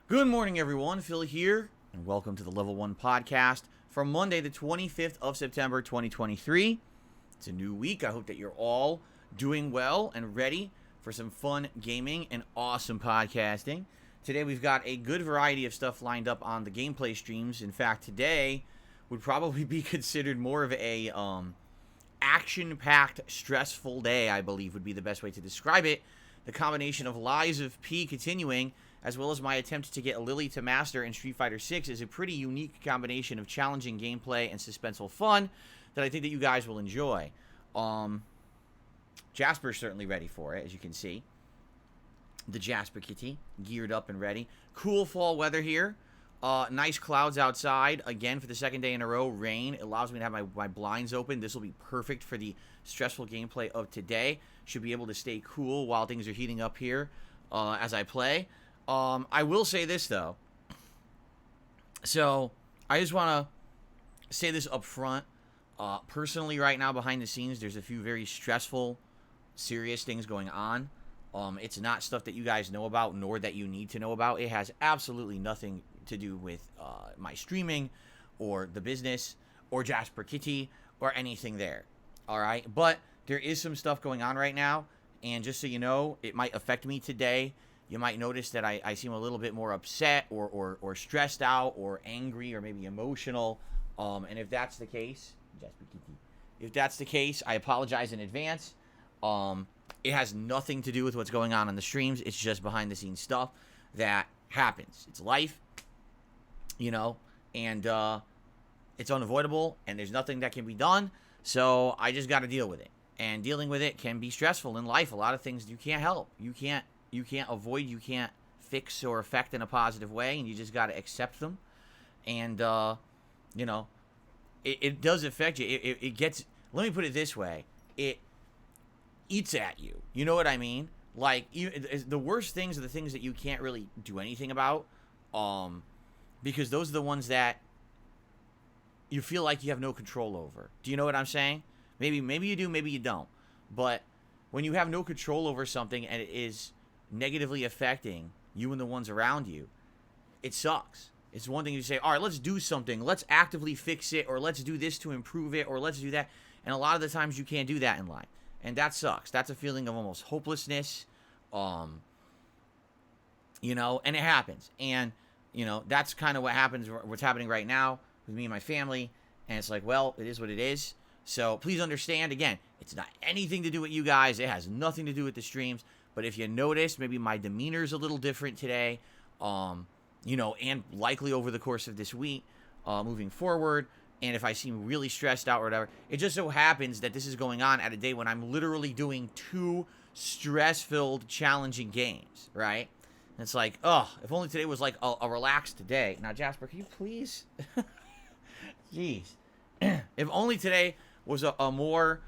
Good morning, everyone. Phil here, and welcome to the Level 1 podcast for Monday, the 25th of September, 2023. It's a new week. I hope that you're all doing well and ready for some fun gaming and awesome podcasting. Today, we've got a good variety of stuff lined up on the gameplay streams. In fact, today would probably be considered more of a action-packed, stressful day, I believe would be the best way to describe it. The combination of Lies of P continuing, as well as my attempt to get Lily to master in Street Fighter 6, is a pretty unique combination of challenging gameplay and suspenseful fun that I think that you guys will enjoy. Jasper's certainly ready for it, as you can see. The Jasper Kitty, geared up and ready. Cool fall weather here. Nice clouds outside. Again, for the second day in a row, rain. It allows me to have my blinds open. This will be perfect for the stressful gameplay of today. Should be able to stay cool while things are heating up here as I play. I will say this, though. So, I just want to say this up front. Personally, right now, behind the scenes, there's a few very stressful, serious things going on. It's not stuff that you guys know about, nor that you need to know about. It has absolutely nothing to do with my streaming, or the business, or Jasper Kitty, or anything there. Alright? But there is some stuff going on right now, and just so you know, it might affect me today. You might notice that I seem a little bit more upset or stressed out or angry or maybe emotional. And if that's the case, I apologize in advance. It has nothing to do with what's going on the streams. It's just behind the scenes stuff that happens. It's life, you know, and it's unavoidable, and there's nothing that can be done. So I just got to deal with it. And dealing with it can be stressful in life. A lot of things you can't help. You can't avoid, you can't fix or affect in a positive way, and you just got to accept them. And, you know, it does affect you. It gets, let me put it this way, it eats at you. You know what I mean? Like, the worst things are the things that you can't really do anything about, because those are the ones that you feel like you have no control over. Do you know what I'm saying? Maybe you do, maybe you don't. But when you have no control over something and it is negatively affecting you and the ones around you, it sucks. It's one thing you say, all right, let's do something, let's actively fix it, or let's do this to improve it, or let's do that. And a lot of the times you can't do that in life, and that sucks. That's a feeling of almost hopelessness, you know, and it happens. And you know, that's kind of what's happening right now with me and my family. And it's like, well, it is what it is. So please understand, again, it's not anything to do with you guys. It has nothing to do with the streams. But if you notice, maybe my demeanor is a little different today, you know, and likely over the course of this week, moving forward. And if I seem really stressed out or whatever, it just so happens that this is going on at a day when I'm literally doing 2 stress-filled, challenging games, right? And it's like, oh, if only today was like a relaxed day. Now, Jasper, can you please? Jeez. If only today was a more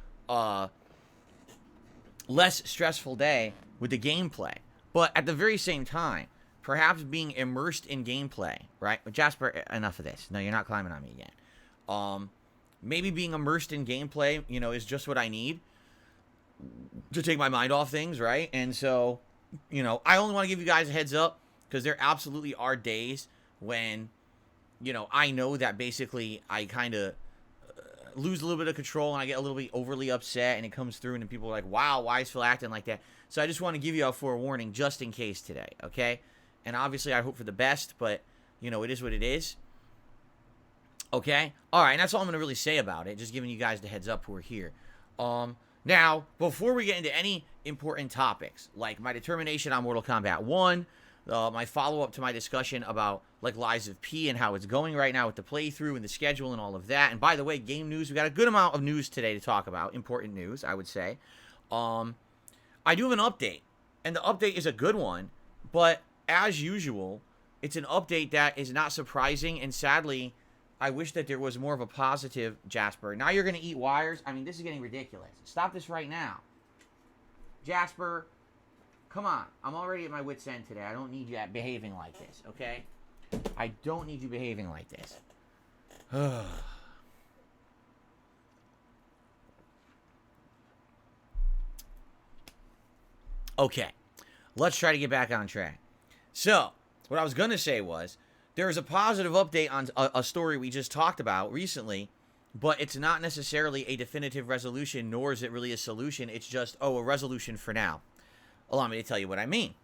less stressful day with the gameplay. But at the very same time, perhaps being immersed in gameplay, right? Jasper, enough of this. No, you're not climbing on me again. Maybe being immersed in gameplay, you know, is just what I need to take my mind off things, right? And so, you know, I only want to give you guys a heads up because there absolutely are days when, you know, I know that basically I kind of lose a little bit of control and I get a little bit overly upset and it comes through and people are like, wow, why is Phil acting like that? So I just want to give you a forewarning just in case today, okay? And obviously I hope for the best, but, you know, it is what it is. Okay? All right, and that's all I'm going to really say about it, just giving you guys the heads up who are here. Now, before we get into any important topics, like my determination on Mortal Kombat 1, my follow-up to my discussion about, like, Lies of P and how it's going right now with the playthrough and the schedule and all of that. And by the way, game news, we got a good amount of news today to talk about, important news, I would say. I do have an update, and the update is a good one, but as usual, it's an update that is not surprising, and sadly, I wish that there was more of a positive, Jasper. Now you're going to eat wires? I mean, this is getting ridiculous. Stop this right now. Jasper, come on. I'm already at my wit's end today. I don't need you behaving like this, okay? I don't need you behaving like this. Okay. Let's try to get back on track. So, what I was going to say was, there is a positive update on a story we just talked about recently, but it's not necessarily a definitive resolution, nor is it really a solution. It's just, a resolution for now. Allow me to tell you what I mean.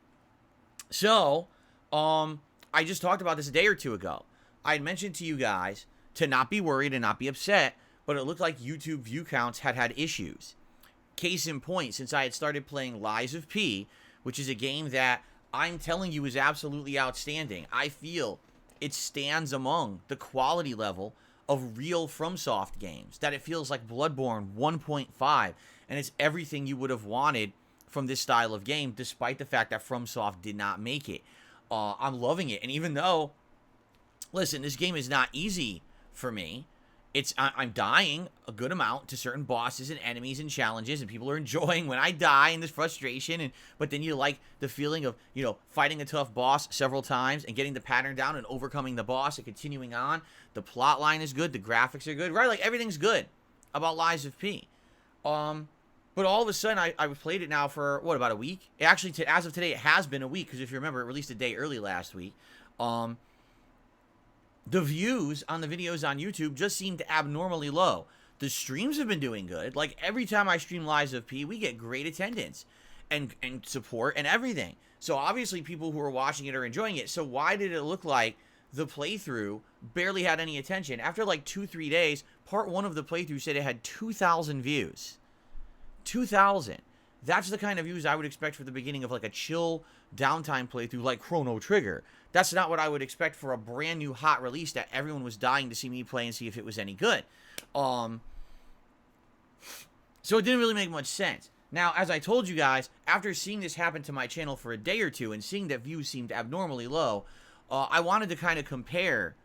So, I just talked about this a day or two ago. I had mentioned to you guys to not be worried and not be upset, but it looked like YouTube view counts had issues. Case in point, since I had started playing Lies of P, which is a game that I'm telling you is absolutely outstanding. I feel it stands among the quality level of real FromSoft games, that it feels like Bloodborne 1.5, and it's everything you would have wanted from this style of game, despite the fact that FromSoft did not make it. I'm loving it, and even though, listen, this game is not easy for me, I'm dying a good amount to certain bosses and enemies and challenges, and people are enjoying when I die and this frustration, but then you like the feeling of, you know, fighting a tough boss several times and getting the pattern down and overcoming the boss and continuing on. The plot line is good, the graphics are good, right? Like, everything's good about Lies of P. But all of a sudden, I've played it now for, what, about a week? Actually, as of today, it has been a week, because if you remember, it released a day early last week. The views on the videos on YouTube just seemed abnormally low. The streams have been doing good. Like, every time I stream Lies of P, we get great attendance and support and everything. So, obviously, people who are watching it are enjoying it. So, why did it look like the playthrough barely had any attention? After, like, 2-3 days, part 1 of the playthrough said it had 2,000 views. 2,000. That's the kind of views I would expect for the beginning of, like, a chill downtime playthrough like Chrono Trigger. That's not what I would expect for a brand new hot release that everyone was dying to see me play and see if it was any good. So it didn't really make much sense. Now, as I told you guys, after seeing this happen to my channel for a day or two and seeing that views seemed abnormally low, I wanted to kind of compare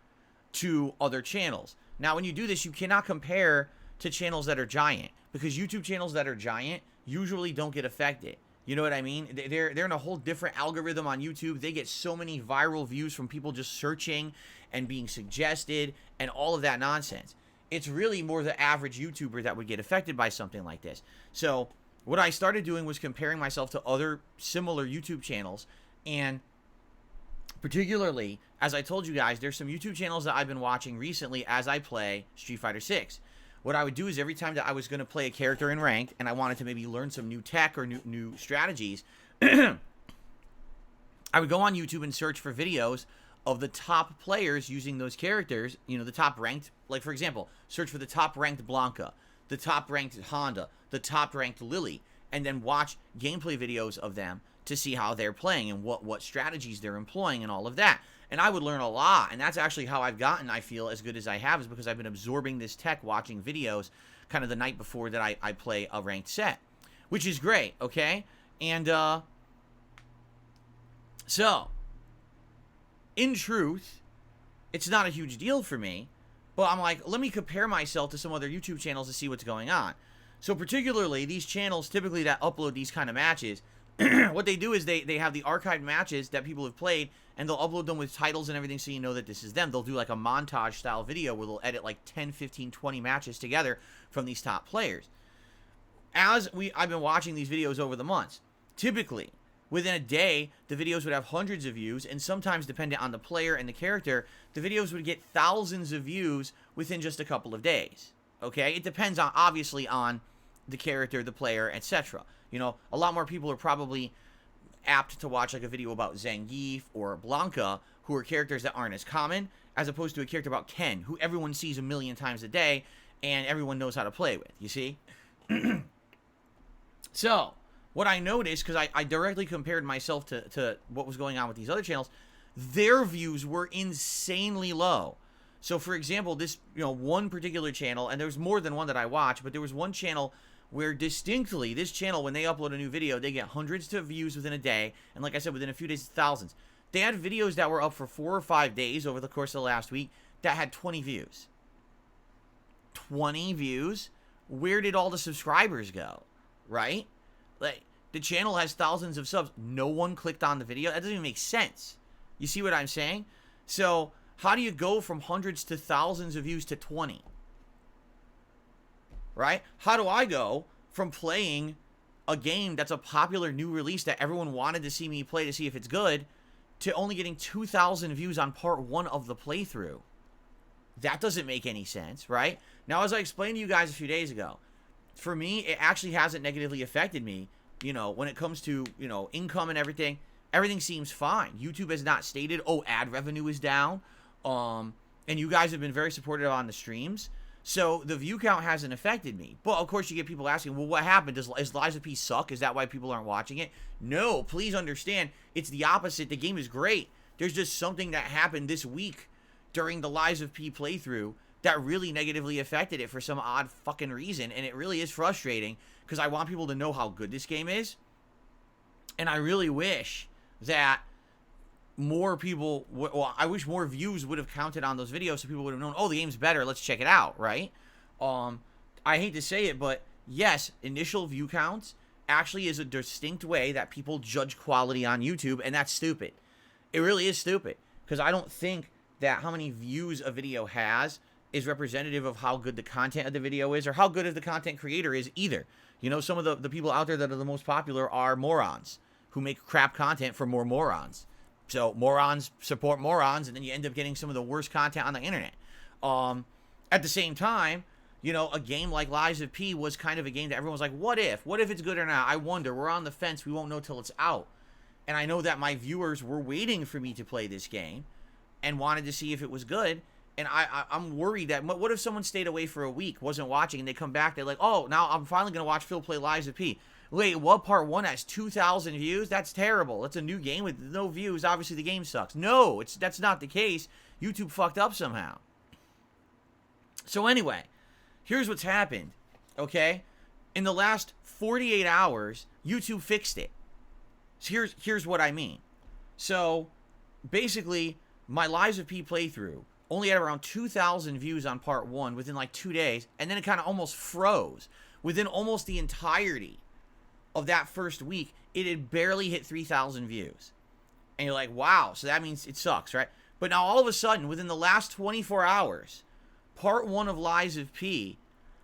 to other channels. Now, when you do this, you cannot compare to channels that are giant, because YouTube channels that are giant usually don't get affected. You know what I mean? They're in a whole different algorithm on YouTube. They get so many viral views from people just searching and being suggested and all of that nonsense. It's really more the average YouTuber that would get affected by something like this. So what I started doing was comparing myself to other similar YouTube channels, and particularly, as I told you guys, there's some YouTube channels that I've been watching recently as I play Street Fighter 6. What I would do is every time that I was going to play a character in ranked and I wanted to maybe learn some new tech or new strategies, I would go on YouTube and search for videos of the top players using those characters, you know, the top ranked, like for example, search for the top ranked Blanca, the top ranked Honda, the top ranked Lily, and then watch gameplay videos of them to see how they're playing and what strategies they're employing and all of that. And I would learn a lot, and that's actually how I've gotten, I feel, as good as I have, is because I've been absorbing this tech, watching videos kind of the night before that I play a ranked set, which is great, okay? And, so, in truth, it's not a huge deal for me, but I'm like, let me compare myself to some other YouTube channels to see what's going on. So, particularly, these channels typically that upload these kind of matches, what they do is they have the archived matches that people have played, and they'll upload them with titles and everything so you know that this is them. They'll do like a montage style video where they'll edit like 10, 15, 20 matches together from these top players. I've been watching these videos over the months. Typically, within a day, the videos would have hundreds of views, and sometimes, dependent on the player and the character, the videos would get thousands of views within just a couple of days. Okay? It depends on, obviously, on the character, the player, etc. You know, a lot more people are probably apt to watch like a video about Zangief or Blanca, who are characters that aren't as common, as opposed to a character about Ken, who everyone sees a million times a day, and everyone knows how to play with, you see? So, what I noticed, because I directly compared myself to what was going on with these other channels, their views were insanely low. So, for example, this, one particular channel, and there's more than one that I watch, but there was one channel where distinctly, this channel, when they upload a new video, they get hundreds of views within a day, and like I said, within a few days, thousands. They had videos that were up for 4 or 5 days over the course of the last week that had 20 views. 20 views? Where did all the subscribers go? Right? Like, the channel has thousands of subs. No one clicked on the video. That doesn't even make sense. You see what I'm saying? So, how do you go from hundreds to thousands of views to 20? Right? How do I go from playing a game that's a popular new release that everyone wanted to see me play to see if it's good, to only getting 2,000 views on part 1 of the playthrough? That doesn't make any sense, right? Now, as I explained to you guys a few days ago, for me, it actually hasn't negatively affected me, when it comes to, income and everything. Everything seems fine. YouTube has not stated, oh, ad revenue is down. And you guys have been very supportive on the streams. So the view count hasn't affected me. But, of course, you get people asking, well, what happened? Is Lies of P suck? Is that why people aren't watching it? No, please understand. It's the opposite. The game is great. There's just something that happened this week during the Lies of P playthrough that really negatively affected it for some odd fucking reason. And it really is frustrating because I want people to know how good this game is. And I really wish that more people, I wish more views would have counted on those videos so people would have known, oh, the game's better, let's check it out, right? I hate to say it, but yes, initial view counts actually is a distinct way that people judge quality on YouTube, and that's stupid. It really is stupid, because I don't think that how many views a video has is representative of how good the content of the video is, or how good of the content creator is either. Some of the people out there that are the most popular are morons, who make crap content for more morons. So morons support morons, and then you end up getting some of the worst content on the internet. At the same time, a game like Lies of P was kind of a game that everyone was like, what if? What if it's good or not? I wonder. We're on the fence. We won't know till it's out. And I know that my viewers were waiting for me to play this game and wanted to see if it was good. And I'm worried that, what if someone stayed away for a week, wasn't watching, and they come back, they're like, oh, now I'm finally going to watch Phil play Lies of P. Wait, what? Part 1 has 2,000 views? That's terrible. It's a new game with no views. Obviously, the game sucks. No, that's not the case. YouTube fucked up somehow. So anyway, here's what's happened, okay? In the last 48 hours, YouTube fixed it. So here's what I mean. So, basically, my Lies of P playthrough only had around 2,000 views on part 1 within like 2 days, and then it kind of almost froze. Within almost the entirety of that first week, it had barely hit 3,000 views. And you're like, wow, so that means it sucks, right? But now all of a sudden, within the last 24 hours, part 1 of Lies of P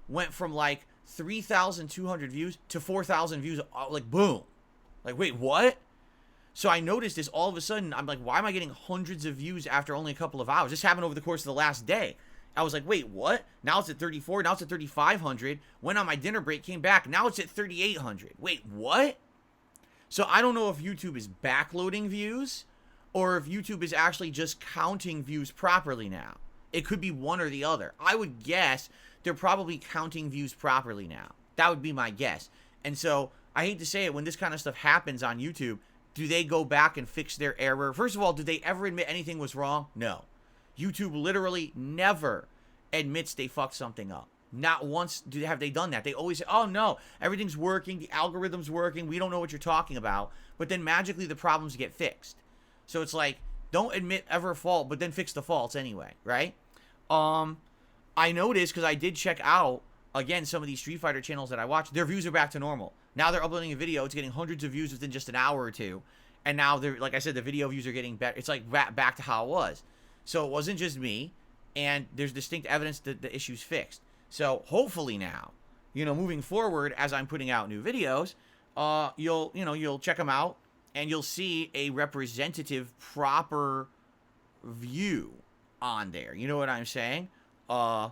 went from like 3,200 views to 4,000 views, like boom. Like, wait, what? So I noticed this all of a sudden. I'm like, why am I getting hundreds of views after only a couple of hours? This happened over the course of the last day. I was like, wait, what? Now it's at 34. Now it's at 3,500. Went on my dinner break, came back. Now it's at 3,800. Wait, what? So I don't know if YouTube is backloading views or if YouTube is actually just counting views properly now. It could be one or the other. I would guess they're probably counting views properly now. That would be my guess. And so I hate to say it, when this kind of stuff happens on YouTube, do they go back and fix their error? First of all, do they ever admit anything was wrong? No. YouTube literally never admits they fucked something up. Not once have they done that. They always say, oh no, everything's working, the algorithm's working, we don't know what you're talking about. But then magically the problems get fixed. So it's like, don't admit ever fault, but then fix the faults anyway, right? I noticed, because I did check out, again, some of these Street Fighter channels that I watch, their views are back to normal. Now they're uploading a video. It's getting hundreds of views within just an hour or two. And now, they're, like I said, the video views are getting better. It's like back to how it was. So it wasn't just me. And there's distinct evidence that the issue's fixed. So hopefully now, moving forward, as I'm putting out new videos, you'll check them out. And you'll see a representative, proper view on there. You know what I'm saying? But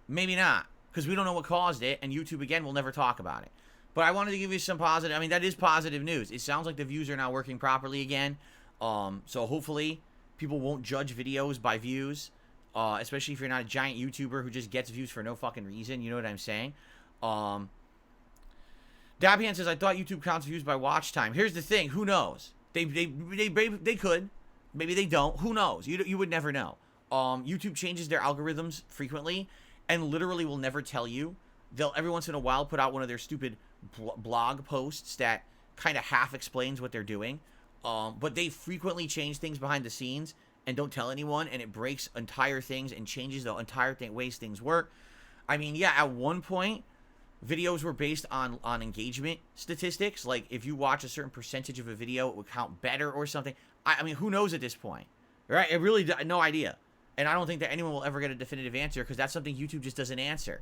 maybe not. Because we don't know what caused it, and YouTube, again, will never talk about it. But I wanted to give you some positive... I mean, that is positive news. It sounds like the views are now working properly again. So hopefully, people won't judge videos by views. Especially if you're not a giant YouTuber who just gets views for no fucking reason. You know what I'm saying? Dabian says, I thought YouTube counts views by watch time. Here's the thing. Who knows? They could. Maybe they don't. Who knows? You would never know. YouTube changes their algorithms frequently and literally will never tell you. They'll every once in a while put out one of their stupid blog posts that kind of half explains what they're doing. But they frequently change things behind the scenes and don't tell anyone, and it breaks entire things and changes the entire ways things work. I mean, yeah, at one point, videos were based on engagement statistics. Like, if you watch a certain percentage of a video, it would count better or something. I mean, who knows at this point? Right? It really, no idea. And I don't think that anyone will ever get a definitive answer because that's something YouTube just doesn't answer.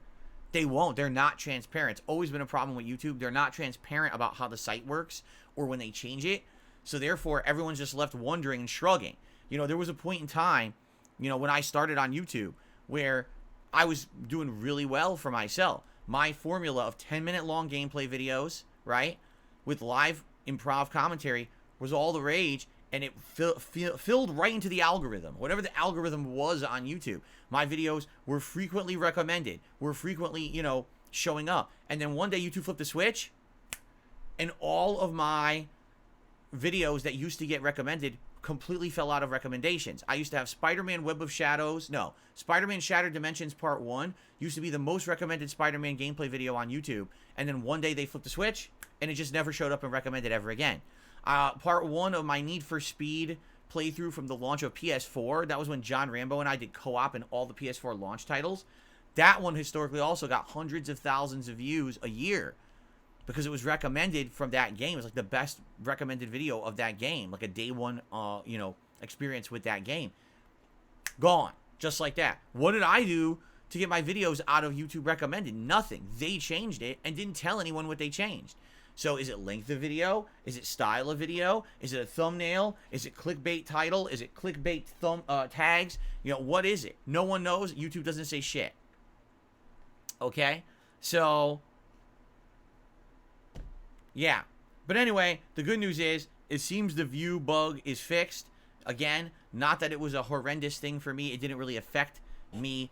They won't. They're not transparent. It's always been a problem with YouTube. They're not transparent about how the site works or when they change it. So, therefore, everyone's just left wondering and shrugging. There was a point in time, when I started on YouTube where I was doing really well for myself. My formula of 10-minute long gameplay videos, right, with live improv commentary was all the rage, and it filled right into the algorithm. Whatever the algorithm was on YouTube, my videos were frequently recommended, were frequently, showing up. And then one day YouTube flipped the switch, and all of my videos that used to get recommended completely fell out of recommendations. I used to have Spider-Man Spider-Man Shattered Dimensions Part 1 used to be the most recommended Spider-Man gameplay video on YouTube, and then one day they flipped the switch, and it just never showed up and recommended ever again. Part 1 of my Need for Speed playthrough from the launch of PS4, that was when John Rambo and I did co-op in all the PS4 launch titles. That one historically also got hundreds of thousands of views a year because it was recommended from that game. It was like the best recommended video of that game, like a day one, experience with that game. Gone, just like that. What did I do to get my videos out of YouTube recommended? Nothing. They changed it and didn't tell anyone what they changed. So is it length of video? Is it style of video? Is it a thumbnail? Is it clickbait title? Is it clickbait tags? What is it? No one knows. YouTube doesn't say shit. Okay? So, yeah. But anyway, the good news is, it seems the view bug is fixed. Again, not that it was a horrendous thing for me. It didn't really affect me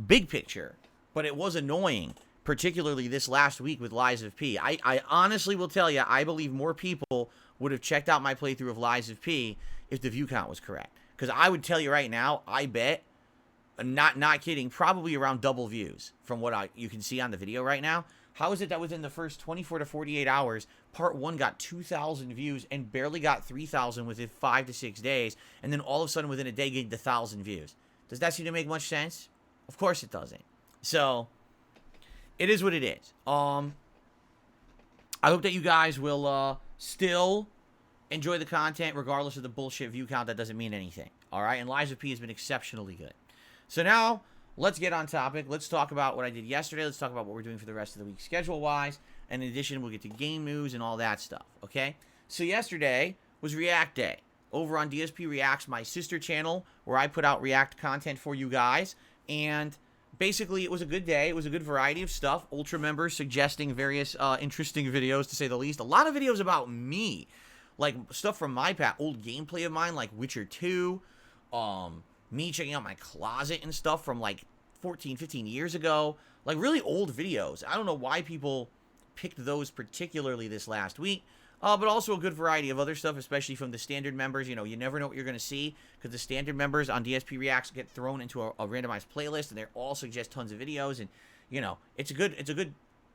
big picture. But it was annoying, particularly this last week with Lies of P. I honestly will tell you, I believe more people would have checked out my playthrough of Lies of P if the view count was correct. Because I would tell you right now, I bet, not kidding, probably around double views from what you can see on the video right now. How is it that within the first 24 to 48 hours, Part 1 got 2,000 views and barely got 3,000 within 5 to 6 days, and then all of a sudden within a day gained 1,000 views? Does that seem to make much sense? Of course it doesn't. So, it is what it is. I hope that you guys will still enjoy the content regardless of the bullshit view count. That doesn't mean anything. Alright? And Lies of P has been exceptionally good. So now, let's get on topic. Let's talk about what I did yesterday. Let's talk about what we're doing for the rest of the week schedule-wise. And in addition, we'll get to game news and all that stuff. Okay? So yesterday was React Day. Over on DSP Reacts, my sister channel, where I put out React content for you guys. And basically, it was a good day. It was a good variety of stuff. Ultra members suggesting various interesting videos, to say the least. A lot of videos about me. Like, stuff from my past. Old gameplay of mine, like Witcher 2. Me checking out my closet and stuff from, like, 14, 15 years ago. Like, really old videos. I don't know why people picked those particularly this last week. But also a good variety of other stuff, especially from the standard members. You never know what you're going to see, because the standard members on DSP Reacts get thrown into a randomized playlist, and they all suggest tons of videos, and, it's a good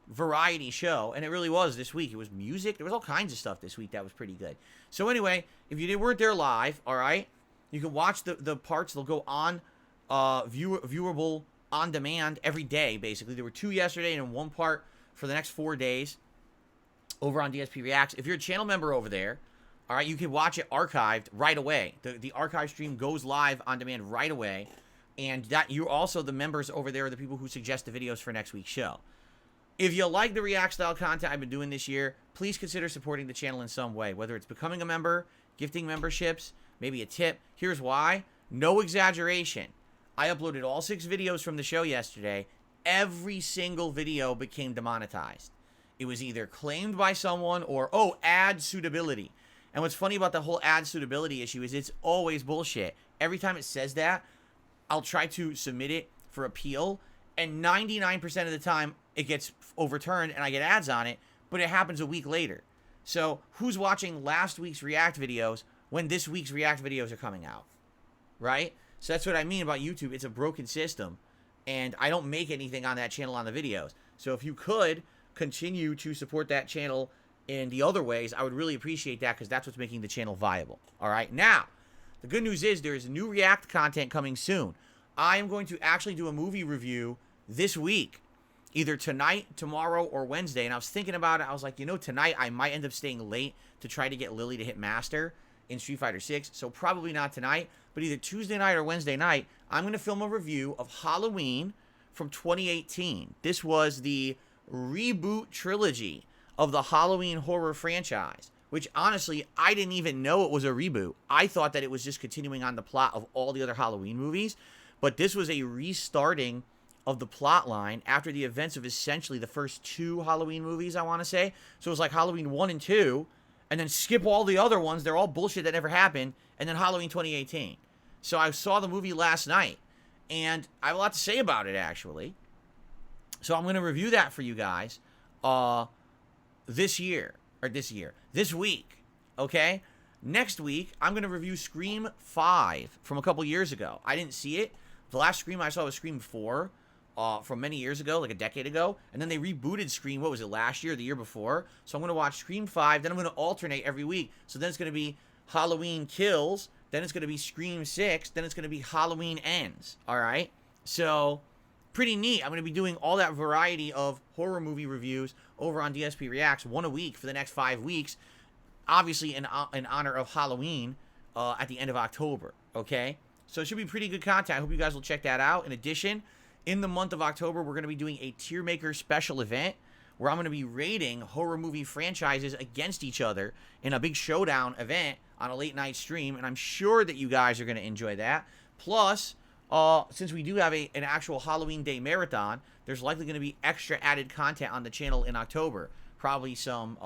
variety show, and it really was this week. It was music. There was all kinds of stuff this week that was pretty good. So anyway, if you weren't there live, all right, you can watch the parts. They'll go on viewable on demand every day, basically. There were 2 yesterday and 1 part for the next 4 days over on DSP Reacts. If you're a channel member over there, all right, you can watch it archived right away. The archive stream goes live on demand right away. And that you're also the members over there are the people who suggest the videos for next week's show. If you like the React style content I've been doing this year, please consider supporting the channel in some way, whether it's becoming a member, gifting memberships, maybe a tip. Here's why. No exaggeration. I uploaded all 6 videos from the show yesterday. Every single video became demonetized. It was either claimed by someone or, oh, ad suitability. And what's funny about the whole ad suitability issue is it's always bullshit. Every time it says that, I'll try to submit it for appeal, and 99% of the time it gets overturned and I get ads on it, but it happens a week later. So who's watching last week's React videos when this week's React videos are coming out, right? So that's what I mean about YouTube. It's a broken system, and I don't make anything on that channel on the videos. So if you could continue to support that channel in the other ways, I would really appreciate that, because that's what's making the channel viable. All right, now, the good news is there is new React content coming soon. I am going to actually do a movie review this week, either tonight, tomorrow, or Wednesday. And I was thinking about it. I was like, you know, tonight I might end up staying late to try to get Lily to hit Master in Street Fighter 6. So probably not tonight, but either Tuesday night or Wednesday night, I'm going to film a review of Halloween from 2018. This was the reboot trilogy of the Halloween horror franchise, which honestly, I didn't even know it was a reboot. I thought that it was just continuing on the plot of all the other Halloween movies, but this was a restarting of the plot line after the events of essentially the first 2 Halloween movies, I want to say. So it was like Halloween 1 and 2, and then skip all the other ones. They're all bullshit that never happened, and then Halloween 2018. So I saw the movie last night, and I have a lot to say about it, actually. So I'm going to review that for you guys this week, okay? Next week, I'm going to review Scream 5 from a couple years ago. I didn't see it. The last Scream I saw was Scream 4 from many years ago, like a decade ago. And then they rebooted Scream, what was it, last year or the year before? So I'm going to watch Scream 5. Then I'm going to alternate every week. So then it's going to be Halloween Kills. Then it's going to be Scream 6. Then it's going to be Halloween Ends. All right? So pretty neat. I'm going to be doing all that variety of horror movie reviews over on DSP Reacts, 1 a week for the next 5 weeks. Obviously in honor of Halloween at the end of October, okay? So it should be pretty good content. I hope you guys will check that out. In addition, in the month of October, we're going to be doing a Tier Maker special event where I'm going to be rating horror movie franchises against each other in a big showdown event on a late night stream, and I'm sure that you guys are going to enjoy that. Plus, since we do have an actual Halloween Day marathon, there's likely going to be extra added content on the channel in October. Probably some,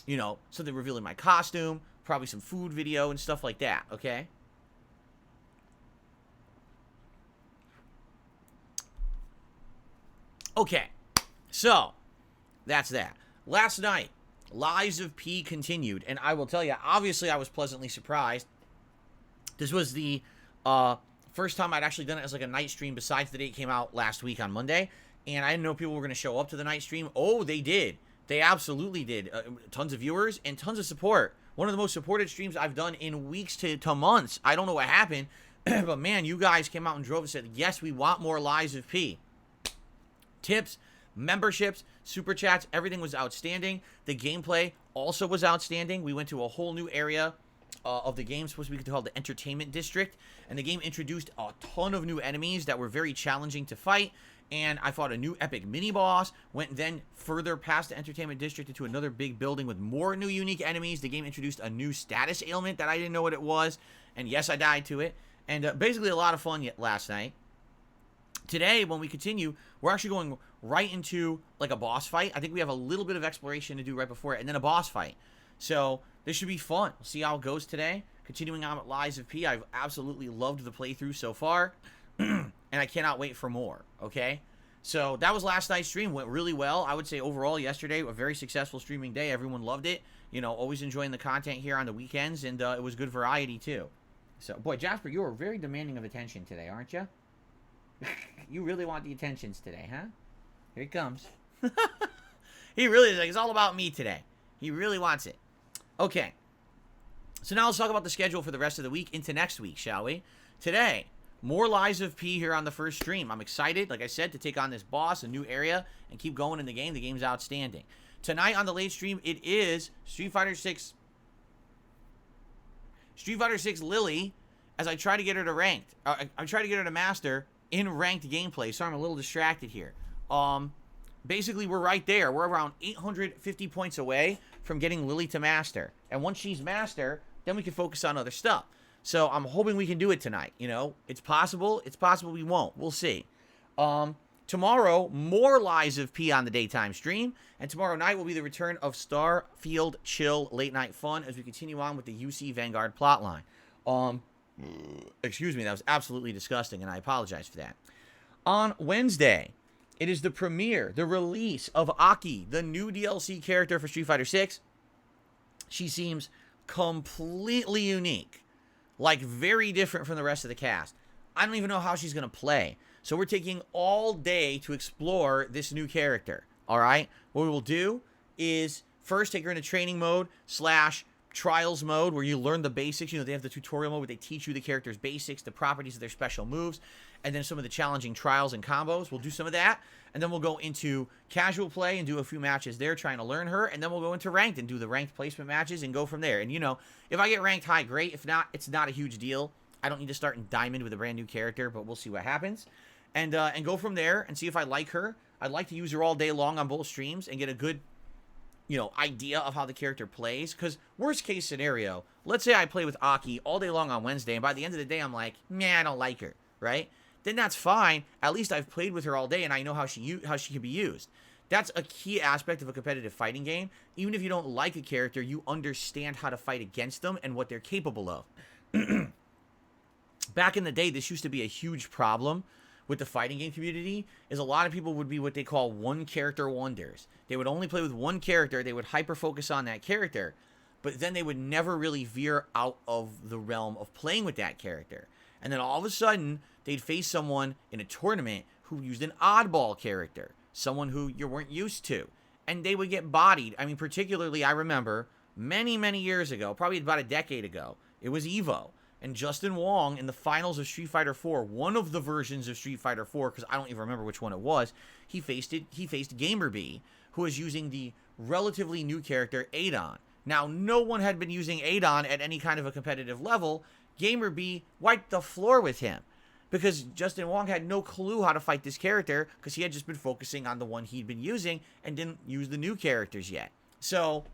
you know, something revealing my costume, probably some food video and stuff like that, okay? Okay, so that's that. Last night, Lies of P continued, and I will tell you, obviously I was pleasantly surprised. This was the first time I'd actually done it as like a night stream besides the day it came out last week on Monday, and I didn't know people were going to show up to the night stream. Oh, they did. They absolutely did. Tons of viewers and tons of support. One of the most supported streams I've done in weeks to months. I don't know what happened, but man, you guys came out and drove and said, yes, we want more Lies of P. Tips, memberships, super chats, everything was outstanding. The gameplay also was outstanding. We went to a whole new area of the game, supposed to be called the Entertainment District, and the game introduced a ton of new enemies that were very challenging to fight. And I fought a new epic mini-boss, went then further past the Entertainment District into another big building with more new unique enemies. The game introduced a new status ailment that I didn't know what it was, and yes, I died to it. And basically a lot of fun last night. Today, when we continue, we're actually going right into like a boss fight. I think we have a little bit of exploration to do right before it, and then a boss fight. So this should be fun. We'll see how it goes today. Continuing on with Lies of P, I've absolutely loved the playthrough so far. And I cannot wait for more, okay? So that was last night's stream. Went really well. I would say overall yesterday, a very successful streaming day. Everyone loved it. You know, always enjoying the content here on the weekends, and it was good variety too. So, boy, Jasper, you are very demanding of attention today, aren't you? You really want the attentions today, huh? Here he comes. He really is like, it's all about me today. He really wants it. Okay. So now let's talk about the schedule for the rest of the week into next week, shall we? Today, more Lies of P here on the first stream. I'm excited, like I said, to take on this boss, a new area, and keep going in the game. The game's outstanding. Tonight on the late stream, it is Street Fighter 6 Lily, as I try to get her to ranked. I try to get her to master in ranked gameplay. Sorry, I'm a little distracted here. Basically, we're right there. We're around 850 points away from getting Lily to master. And once she's master, then we can focus on other stuff. So I'm hoping we can do it tonight. You know, it's possible. It's possible we won't. We'll see. Tomorrow, more Lies of P on the daytime stream. And tomorrow night will be the return of Starfield Chill Late Night Fun as we continue on with the UC Vanguard plotline. Excuse me, that was absolutely disgusting, and I apologize for that. On Wednesday, it is the premiere, the release of Aki, the new DLC character for Street Fighter 6. She seems completely unique, like very different from the rest of the cast. I don't even know how she's going to play. So we're taking all day to explore this new character, all right? What we will do is first take her into training mode / trials mode where you learn the basics. You know, they have the tutorial mode where they teach you the character's basics, the properties of their special moves, and then some of the challenging trials and combos. We'll do some of that, and then we'll go into casual play and do a few matches there trying to learn her, and then we'll go into ranked and do the ranked placement matches and go from there. And, you know, if I get ranked high, great. If not, it's not a huge deal. I don't need to start in Diamond with a brand new character, but we'll see what happens. And go from there and see if I like her. I'd like to use her all day long on both streams and get a good, you know, idea of how the character plays. Because worst case scenario, let's say I play with Aki all day long on Wednesday, and by the end of the day, I'm like, man, I don't like her, right? Then that's fine. At least I've played with her all day, and I know how she can be used. That's a key aspect of a competitive fighting game. Even if you don't like a character, you understand how to fight against them and what they're capable of. Back in the day, this used to be a huge problem with the fighting game community, is a lot of people would be what they call one character wonders. They would only play with one character, they would hyper focus on that character, but then they would never really veer out of the realm of playing with that character. And then all of a sudden, they'd face someone in a tournament who used an oddball character, someone who you weren't used to, and they would get bodied. I mean, particularly, I remember many, many years ago, probably about a decade ago, it was Evo. And Justin Wong in the finals of Street Fighter 4, one of the versions of Street Fighter 4, because I don't even remember which one it was, he faced GamerB, who was using the relatively new character Adon. Now, no one had been using Adon at any kind of a competitive level. GamerB wiped the floor with him because Justin Wong had no clue how to fight this character because he had just been focusing on the one he'd been using and didn't use the new characters yet. So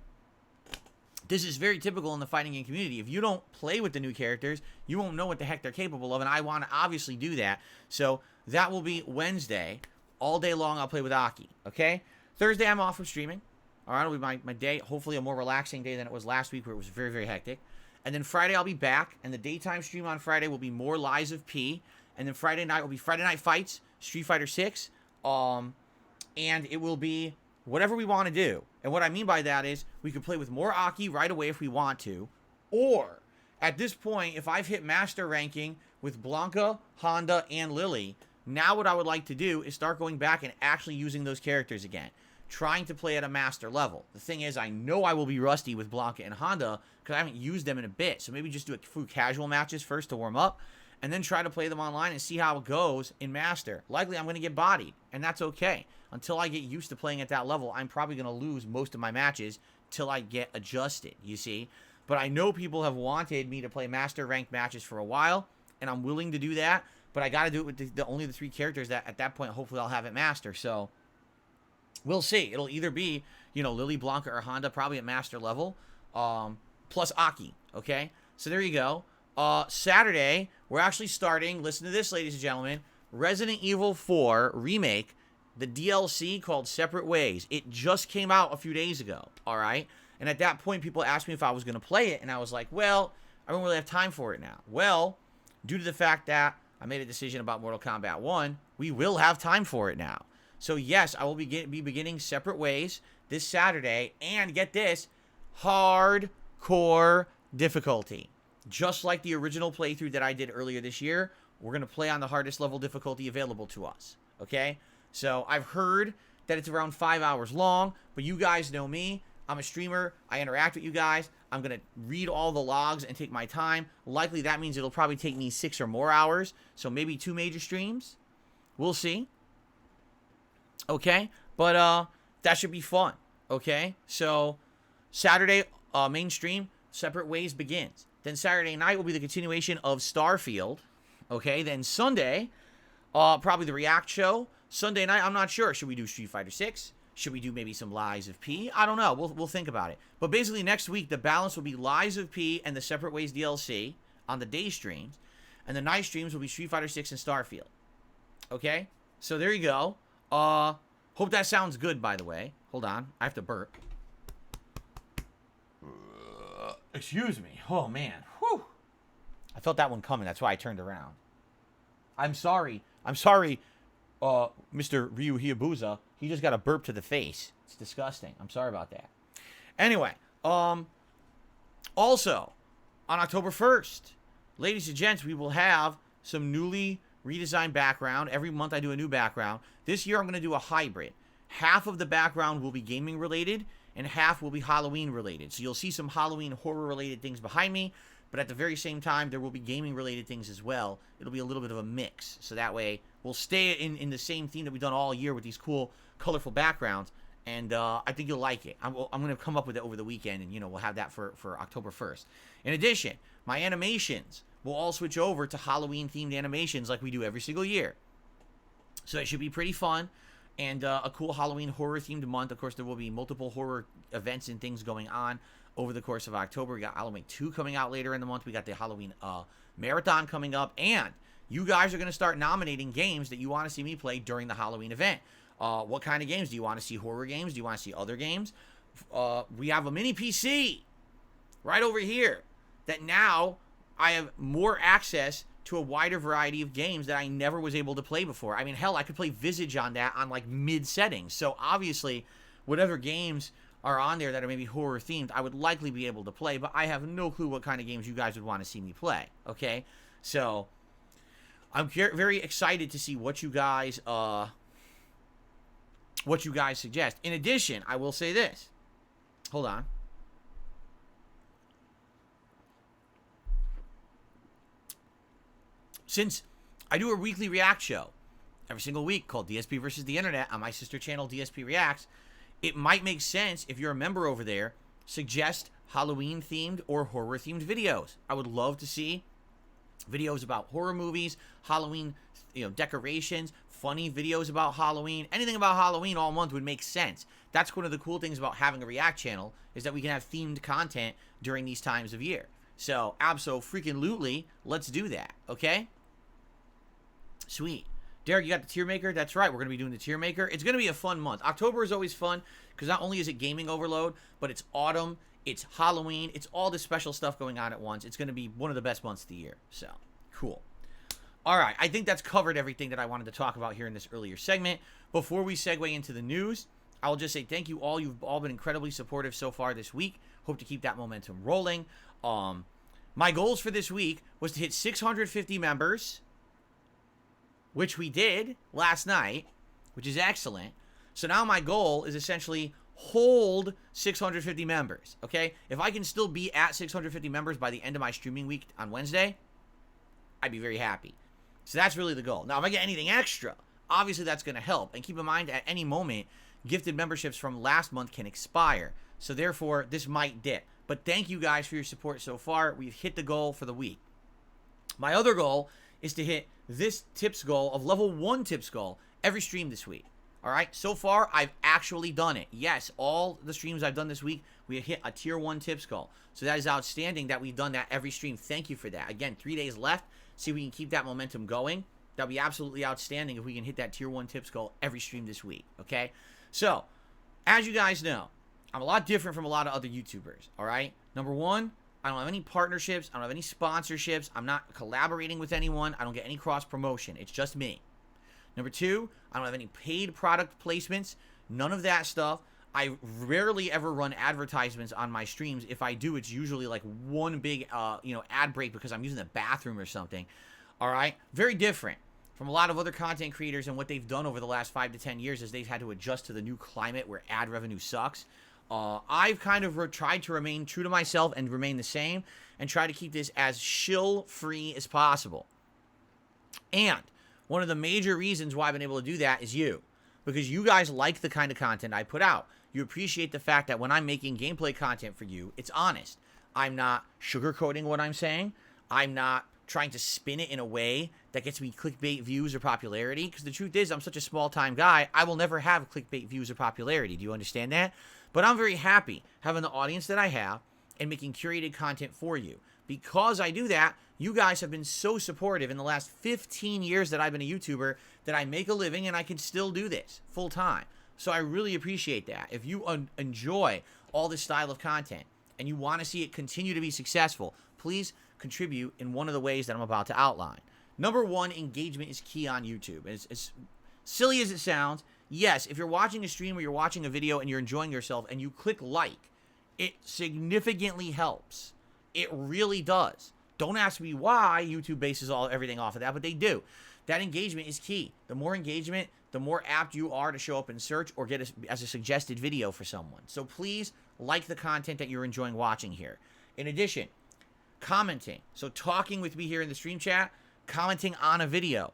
this is very typical in the fighting game community. If you don't play with the new characters, you won't know what the heck they're capable of, and I want to obviously do that. So that will be Wednesday. All day long, I'll play with Aki, okay? Thursday, I'm off from streaming. All right, it'll be my day, hopefully a more relaxing day than it was last week where it was very, very hectic. And then Friday, I'll be back, and the daytime stream on Friday will be more Lies of P. And then Friday night will be Friday Night Fights, Street Fighter 6. And it will be whatever we want to do. And what I mean by that is we could play with more Aki right away if we want to. Or, at this point, if I've hit master ranking with Blanca, Honda, and Lily, now what I would like to do is start going back and actually using those characters again. Trying to play at a master level. The thing is, I know I will be rusty with Blanca and Honda because I haven't used them in a bit. So maybe just do a few casual matches first to warm up. And then try to play them online and see how it goes in master. Likely I'm going to get bodied. And that's okay. Until I get used to playing at that level, I'm probably going to lose most of my matches till I get adjusted, you see. But I know people have wanted me to play master ranked matches for a while, and I'm willing to do that. But I got to do it with only the 3 characters that at that point, hopefully I'll have it master. So we'll see. It'll either be, you know, Lily, Blanca, or Honda, probably at master level, plus Aki, okay? So there you go. Saturday, we're actually starting, listen to this, ladies and gentlemen, Resident Evil 4 Remake, the DLC called Separate Ways. It just came out a few days ago, all right? And at that point, people asked me if I was going to play it, and I was like, well, I don't really have time for it now. Well, due to the fact that I made a decision about Mortal Kombat 1, we will have time for it now. So yes, I will be beginning Separate Ways this Saturday, and get this, hardcore difficulty. Just like the original playthrough that I did earlier this year, we're going to play on the hardest level difficulty available to us, okay? So I've heard that it's around 5 hours long, but you guys know me. I'm a streamer. I interact with you guys. I'm going to read all the logs and take my time. Likely that means it'll probably take me 6 or more hours. So maybe 2 major streams. We'll see. Okay? But that should be fun. Okay? So Saturday, main stream, Separate Ways begins. Then Saturday night will be the continuation of Starfield. Okay? Then Sunday, probably the React show. Sunday night, I'm not sure. Should we do Street Fighter 6? Should we do maybe some Lies of P? I don't know. We'll think about it. But basically next week, the balance will be Lies of P and the Separate Ways DLC on the day streams. And the night streams will be Street Fighter 6 and Starfield. Okay? So there you go. Hope that sounds good, by the way. Hold on. I have to burp. Excuse me. Oh, man. Whew. I felt that one coming. That's why I turned around. I'm sorry. Mr. Ryu Hayabusa, he just got a burp to the face. It's disgusting. I'm sorry about that. Anyway, also, on October 1st, ladies and gents, we will have some newly redesigned background. Every month I do a new background. This year I'm going to do a hybrid. Half of the background will be gaming related, and half will be Halloween related. So you'll see some Halloween horror related things behind me, but at the very same time, there will be gaming related things as well. It'll be a little bit of a mix. So that way, we'll stay in the same theme that we've done all year with these cool, colorful backgrounds. And I think you'll like it. I'm going to come up with it over the weekend, and, we'll have that for October 1st. In addition, my animations will all switch over to Halloween-themed animations like we do every single year. So it should be pretty fun. And a cool Halloween horror-themed month. Of course, there will be multiple horror events and things going on over the course of October. We got Halloween 2 coming out later in the month. We got the Halloween marathon coming up. And you guys are going to start nominating games that you want to see me play during the Halloween event. What kind of games? Do you want to see horror games? Do you want to see other games? We have a mini PC right over here that now I have more access to a wider variety of games that I never was able to play before. I mean, hell, I could play Visage on that on like mid settings. So obviously, whatever games are on there that are maybe horror themed, I would likely be able to play, but I have no clue what kind of games you guys would want to see me play. Okay? So I'm very excited to see what you guys suggest. In addition, I will say this. Hold on. Since I do a weekly React show every single week called DSP versus the Internet on my sister channel, DSP Reacts, it might make sense if you're a member over there, suggest Halloween-themed or horror-themed videos. I would love to see videos about horror movies, Halloween, decorations, funny videos about Halloween. Anything about Halloween all month would make sense. That's one of the cool things about having a React channel, is that we can have themed content during these times of year. So, abso-freaking-lutely, let's do that, okay? Sweet. Derek, you got the tier maker? That's right, we're going to be doing the tier maker. It's going to be a fun month. October is always fun, because not only is it gaming overload, but it's autumn, it's Halloween, it's all this special stuff going on at once. It's going to be one of the best months of the year. So, cool. All right, I think that's covered everything that I wanted to talk about here in this earlier segment. Before we segue into the news, I will just say thank you all. You've all been incredibly supportive so far this week. Hope to keep that momentum rolling. My goals for this week was to hit 650 members, which we did last night, which is excellent. So now my goal is essentially hold 650 members, okay? If I can still be at 650 members by the end of my streaming week on Wednesday, I'd be very happy. So that's really the goal. Now, if I get anything extra, obviously that's going to help. And keep in mind, at any moment, gifted memberships from last month can expire. So therefore, this might dip. But thank you guys for your support so far. We've hit the goal for the week. My other goal is to hit this tips goal of level 1 tips goal every stream this week. All right, so far I've actually done it. Yes, all the streams I've done this week, we have hit a tier 1 tips goal. So that is outstanding that we've done that every stream. Thank you for that. Again, 3 days left. See if we can keep that momentum going. That'll be absolutely outstanding if we can hit that tier 1 tips goal every stream this week. Okay, so as you guys know, I'm a lot different from a lot of other YouTubers. All right, number one, I don't have any partnerships. I don't have any sponsorships. I'm not collaborating with anyone. I don't get any cross promotion. It's just me. Number two, I don't have any paid product placements. None of that stuff. I rarely ever run advertisements on my streams. If I do, it's usually like one big, ad break because I'm using the bathroom or something. All right? Very different from a lot of other content creators, and what they've done over the last 5 to 10 years is they've had to adjust to the new climate where ad revenue sucks. I've kind of tried to remain true to myself and remain the same and try to keep this as shill-free as possible. And one of the major reasons why I've been able to do that is you. Because you guys like the kind of content I put out. You appreciate the fact that when I'm making gameplay content for you, it's honest. I'm not sugarcoating what I'm saying. I'm not trying to spin it in a way that gets me clickbait views or popularity. Because the truth is, I'm such a small-time guy, I will never have clickbait views or popularity. Do you understand that? But I'm very happy having the audience that I have and making curated content for you. Because I do that, you guys have been so supportive in the last 15 years that I've been a YouTuber that I make a living and I can still do this full time. So I really appreciate that. If you enjoy all this style of content and you want to see it continue to be successful, please contribute in one of the ways that I'm about to outline. Number one, engagement is key on YouTube. As silly as it sounds, yes, if you're watching a stream or you're watching a video and you're enjoying yourself and you click like, it significantly helps. It really does. Don't ask me why YouTube bases everything off of that, but they do. That engagement is key. The more engagement, the more apt you are to show up in search or get as a suggested video for someone. So please like the content that you're enjoying watching here. In addition, commenting. So talking with me here in the stream chat, commenting on a video.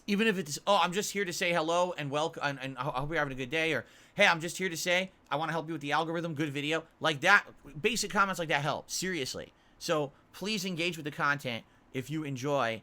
Even if it's, oh, I'm just here to say hello and welcome, and I hope you're having a good day, or hey, I'm just here to say I want to help you with the algorithm, good video. Like that, basic comments like that help, seriously. So please engage with the content if you enjoy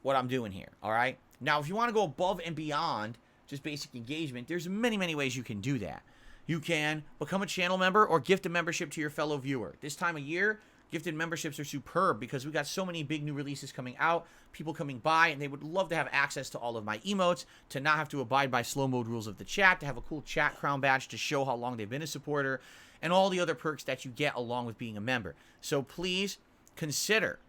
what I'm doing here, all right? Now, if you want to go above and beyond just basic engagement, there's many, many ways you can do that. You can become a channel member or gift a membership to your fellow viewer. This time of year, gifted memberships are superb because we got so many big new releases coming out, people coming by, and they would love to have access to all of my emotes, to not have to abide by slow mode rules of the chat, to have a cool chat crown badge to show how long they've been a supporter, and all the other perks that you get along with being a member. So please consider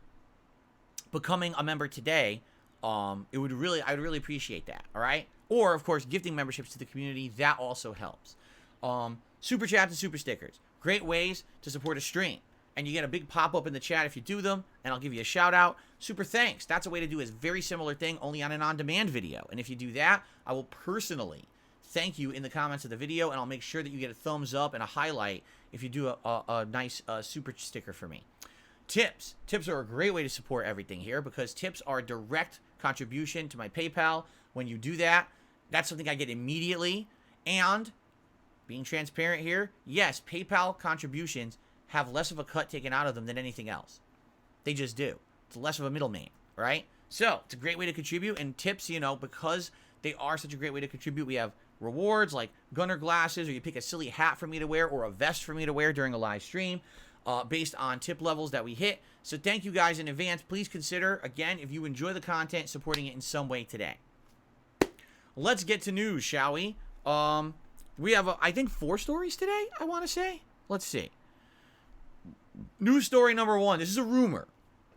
becoming a member today. I'd really appreciate that, all right? Or, of course, gifting memberships to the community, that also helps. Super chats and super stickers, great ways to support a stream. And you get a big pop-up in the chat if you do them, and I'll give you a shout-out. Super thanks. That's a way to do a very similar thing, only on an on-demand video. And if you do that, I will personally thank you in the comments of the video, and I'll make sure that you get a thumbs up and a highlight if you do a nice super sticker for me. Tips. Tips are a great way to support everything here because tips are a direct contribution to my PayPal. When you do that, that's something I get immediately. And being transparent here, yes, PayPal contributions have less of a cut taken out of them than anything else. They just do. It's less of a middleman, right? So it's a great way to contribute. And tips, you know, because they are such a great way to contribute, we have rewards like Gunner glasses, or you pick a silly hat for me to wear or a vest for me to wear during a live stream based on tip levels that we hit. So thank you guys in advance. Please consider, again, if you enjoy the content, supporting it in some way today. Let's get to news, shall we? We have, I think, 4 stories today, I want to say. Let's see. News story number 1. This is a rumor.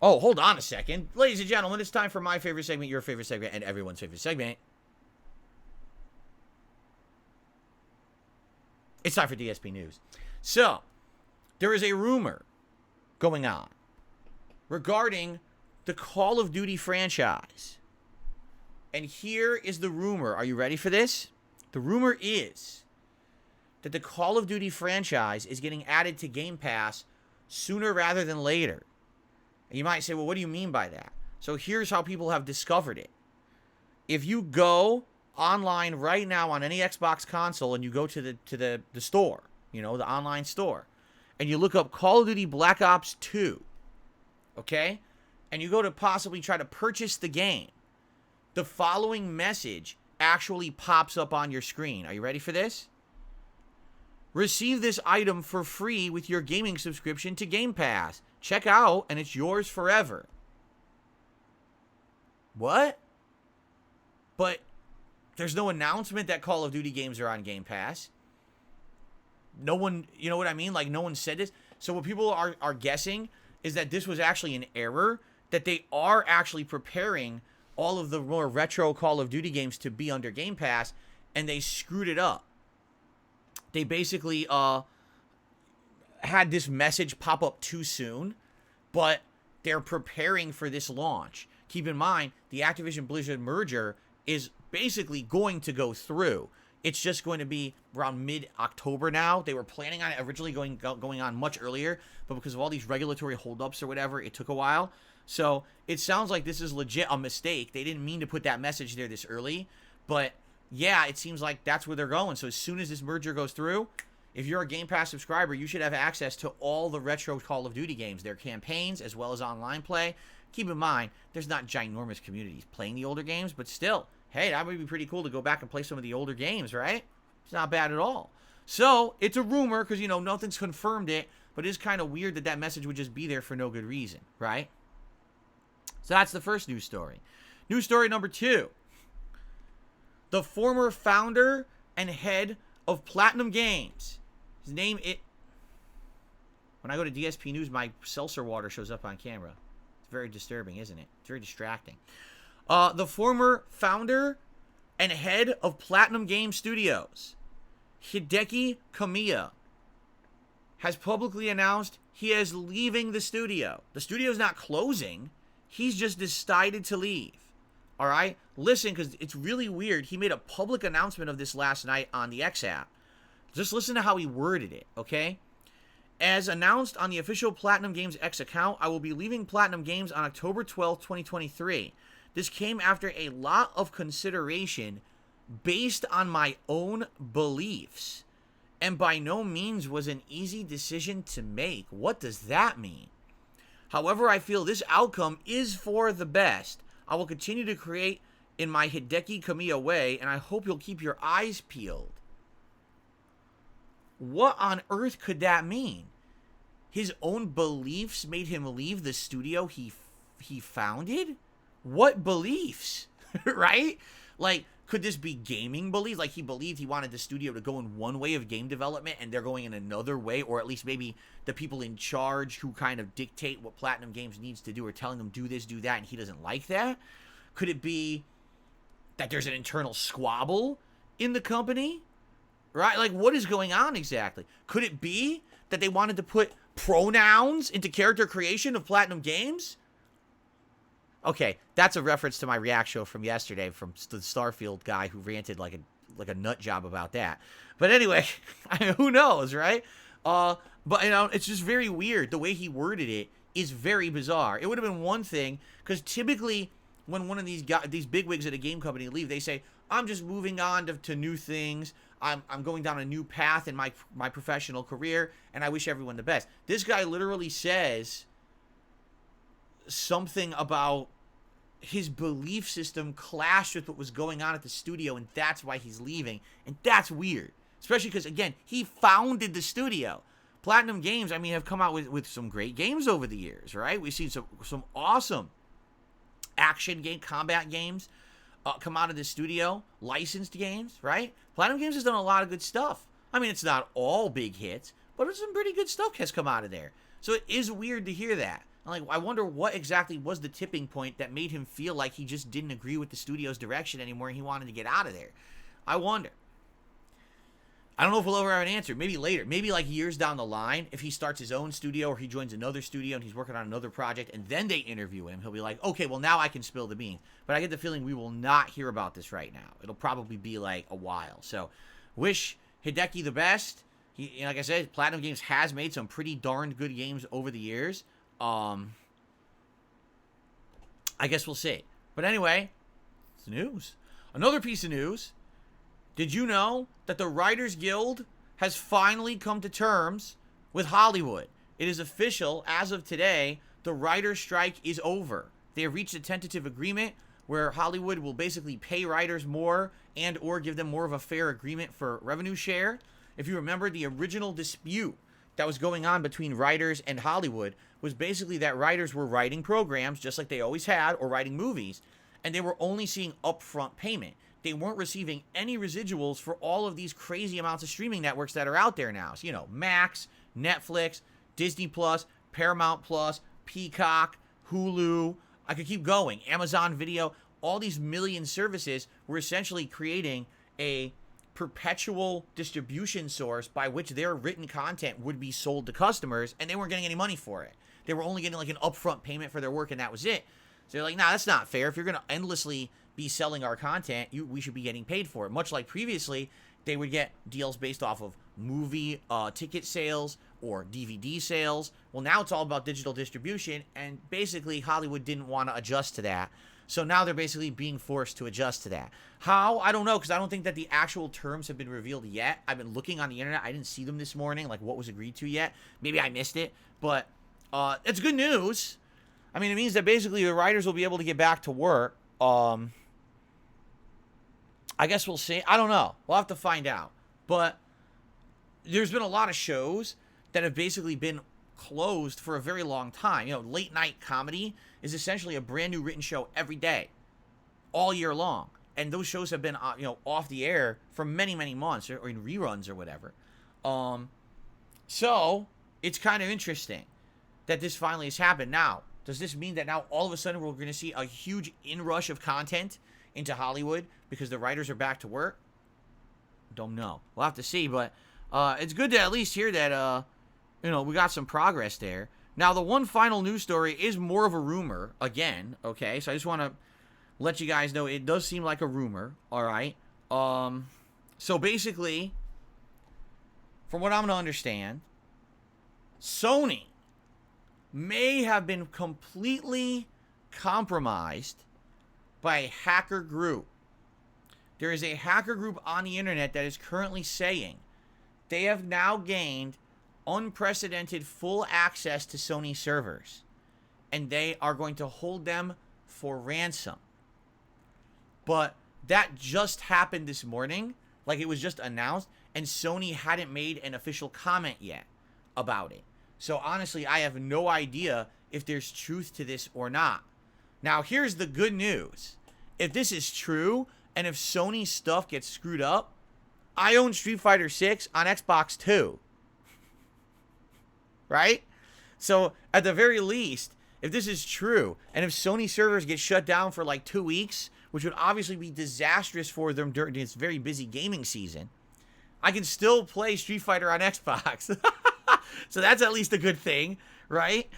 Oh, hold on a second. Ladies and gentlemen, it's time for my favorite segment, your favorite segment, and everyone's favorite segment. It's time for DSP News. So, there is a rumor going on regarding the Call of Duty franchise. And here is the rumor. Are you ready for this? The rumor is that the Call of Duty franchise is getting added to Game Pass sooner rather than later. And you might say, well, what do you mean by that? So here's how people have discovered it. If you go online right now on any Xbox console and you go to the store, you know, the online store, and you look up Call of Duty Black Ops 2, okay? And you go to possibly try to purchase the game, the following message actually pops up on your screen. Are you ready for this? Receive this item for free with your gaming subscription to Game Pass. Check out, and it's yours forever. What? But there's no announcement that Call of Duty games are on Game Pass. No one, you know what I mean? Like, no one said this. So what people are guessing is that this was actually an error, that they are actually preparing all of the more retro Call of Duty games to be under Game Pass, and they screwed it up. They basically had this message pop up too soon, but they're preparing for this launch. Keep in mind, the Activision Blizzard merger is basically going to go through. It's just going to be around mid-October now. They were planning on it originally going on much earlier, but because of all these regulatory holdups or whatever, it took a while. So it sounds like this is legit a mistake. They didn't mean to put that message there this early, but yeah, it seems like that's where they're going. So as soon as this merger goes through, if you're a Game Pass subscriber, you should have access to all the retro Call of Duty games, their campaigns, as well as online play. Keep in mind, there's not ginormous communities playing the older games, but still, hey, that would be pretty cool to go back and play some of the older games, right? It's not bad at all. So, it's a rumor, because, you know, nothing's confirmed it, but it is kind of weird that that message would just be there for no good reason, right? So, that's the first news story. News story number 2. The former founder and head of Platinum Games. His name, when I go to DSP News, my seltzer water shows up on camera. It's very disturbing, isn't it? It's very distracting. The former founder and head of Platinum Game Studios, Hideki Kamiya, has publicly announced he is leaving the studio. The studio's not closing. He's just decided to leave. All right? Listen, because it's really weird. He made a public announcement of this last night on the X app. Just listen to how he worded it, okay? As announced on the official Platinum Games X account, I will be leaving Platinum Games on October 12th, 2023. This came after a lot of consideration based on my own beliefs, and by no means was an easy decision to make. What does that mean? However, I feel this outcome is for the best. I will continue to create in my Hideki Kamiya way, and I hope you'll keep your eyes peeled. What on earth could that mean? His own beliefs made him leave the studio he founded? What beliefs? Right? Like, could this be gaming beliefs? Like, he believed he wanted the studio to go in one way of game development and they're going in another way, or at least maybe the people in charge who kind of dictate what Platinum Games needs to do are telling them do this, do that, and he doesn't like that? Could it be that there's an internal squabble in the company? Right? Like, what is going on exactly? Could it be that they wanted to put pronouns into character creation of Platinum Games? Okay, that's a reference to my react show from yesterday from the Starfield guy who ranted like a nut job about that. But anyway, who knows, right? But, you know, it's just very weird. The way he worded it is very bizarre. It would have been one thing, because typically when one of these bigwigs at a game company leave, they say, I'm just moving on to new things. I'm going down a new path in my professional career, and I wish everyone the best. This guy literally says something about his belief system clashed with what was going on at the studio, and that's why he's leaving. And that's weird. Especially because, again, he founded the studio. Platinum Games, I mean, have come out with some great games over the years, right? We've seen some awesome action game, combat games come out of the studio, licensed games, right? Platinum Games has done a lot of good stuff. I mean, it's not all big hits, but some pretty good stuff has come out of there. So it is weird to hear that. Like, I wonder what exactly was the tipping point that made him feel like he just didn't agree with the studio's direction anymore and he wanted to get out of there. I wonder. I don't know if we'll ever have an answer. Maybe later. Maybe like years down the line, if he starts his own studio or he joins another studio and he's working on another project and then they interview him, he'll be like, okay, well, now I can spill the beans. But I get the feeling we will not hear about this right now. It'll probably be like a while. So, wish Hideki the best. Like I said, Platinum Games has made some pretty darned good games over the years. I guess we'll see. But anyway, it's news. Another piece of news. Did you know that the Writers Guild has finally come to terms with Hollywood? It is official as of today. The writer's strike is over. They have reached a tentative agreement where Hollywood will basically pay writers more and or give them more of a fair agreement for revenue share. If you remember, the original dispute that was going on between writers and Hollywood was basically that writers were writing programs just like they always had, or writing movies, and they were only seeing upfront payment. They weren't receiving any residuals for all of these crazy amounts of streaming networks that are out there now. So, you know, Max, Netflix, Disney Plus, Paramount Plus, Peacock, Hulu. I could keep going. Amazon Video. All these million services were essentially creating a perpetual distribution source by which their written content would be sold to customers, and they weren't getting any money for it. They were only getting like an upfront payment for their work, and that was it. So they're like, nah, that's not fair. If you're going to endlessly be selling our content, we should be getting paid for it. Much like previously, they would get deals based off of movie ticket sales or DVD sales. Well, now it's all about digital distribution, and basically Hollywood didn't want to adjust to that. So now they're basically being forced to adjust to that. How? I don't know, because I don't think that the actual terms have been revealed yet. I've been looking on the internet. I didn't see them this morning, like what was agreed to yet. Maybe I missed it, but it's good news. I mean, it means that basically the writers will be able to get back to work. I guess we'll see. I don't know. We'll have to find out. But there's been a lot of shows that have basically been closed for a very long time. You know, late night comedy is essentially a brand new written show every day, all year long. And those shows have been, off the air for many, many months, or in reruns or whatever. So it's kind of interesting that this finally has happened. Now, does this mean that now all of a sudden we're going to see a huge inrush of content into Hollywood because the writers are back to work? Don't know. We'll have to see, but it's good to at least hear that, we got some progress there. Now, the one final news story is more of a rumor, again, okay? So I just want to let you guys know it does seem like a rumor, all right? So basically, from what I'm going to understand, Sony may have been completely compromised by a hacker group. There is a hacker group on the internet that is currently saying they have now gained unprecedented full access to Sony servers, and they are going to hold them for ransom. But that just happened this morning, like it was just announced, and Sony hadn't made an official comment yet about it. So honestly, I have no idea if there's truth to this or not. Now, here's the good news. If this is true, and if Sony's stuff gets screwed up, I own Street Fighter 6 on Xbox too. Right? So, at the very least, if this is true, and if Sony servers get shut down for like 2 weeks, which would obviously be disastrous for them during this very busy gaming season, I can still play Street Fighter on Xbox. So that's at least a good thing, right?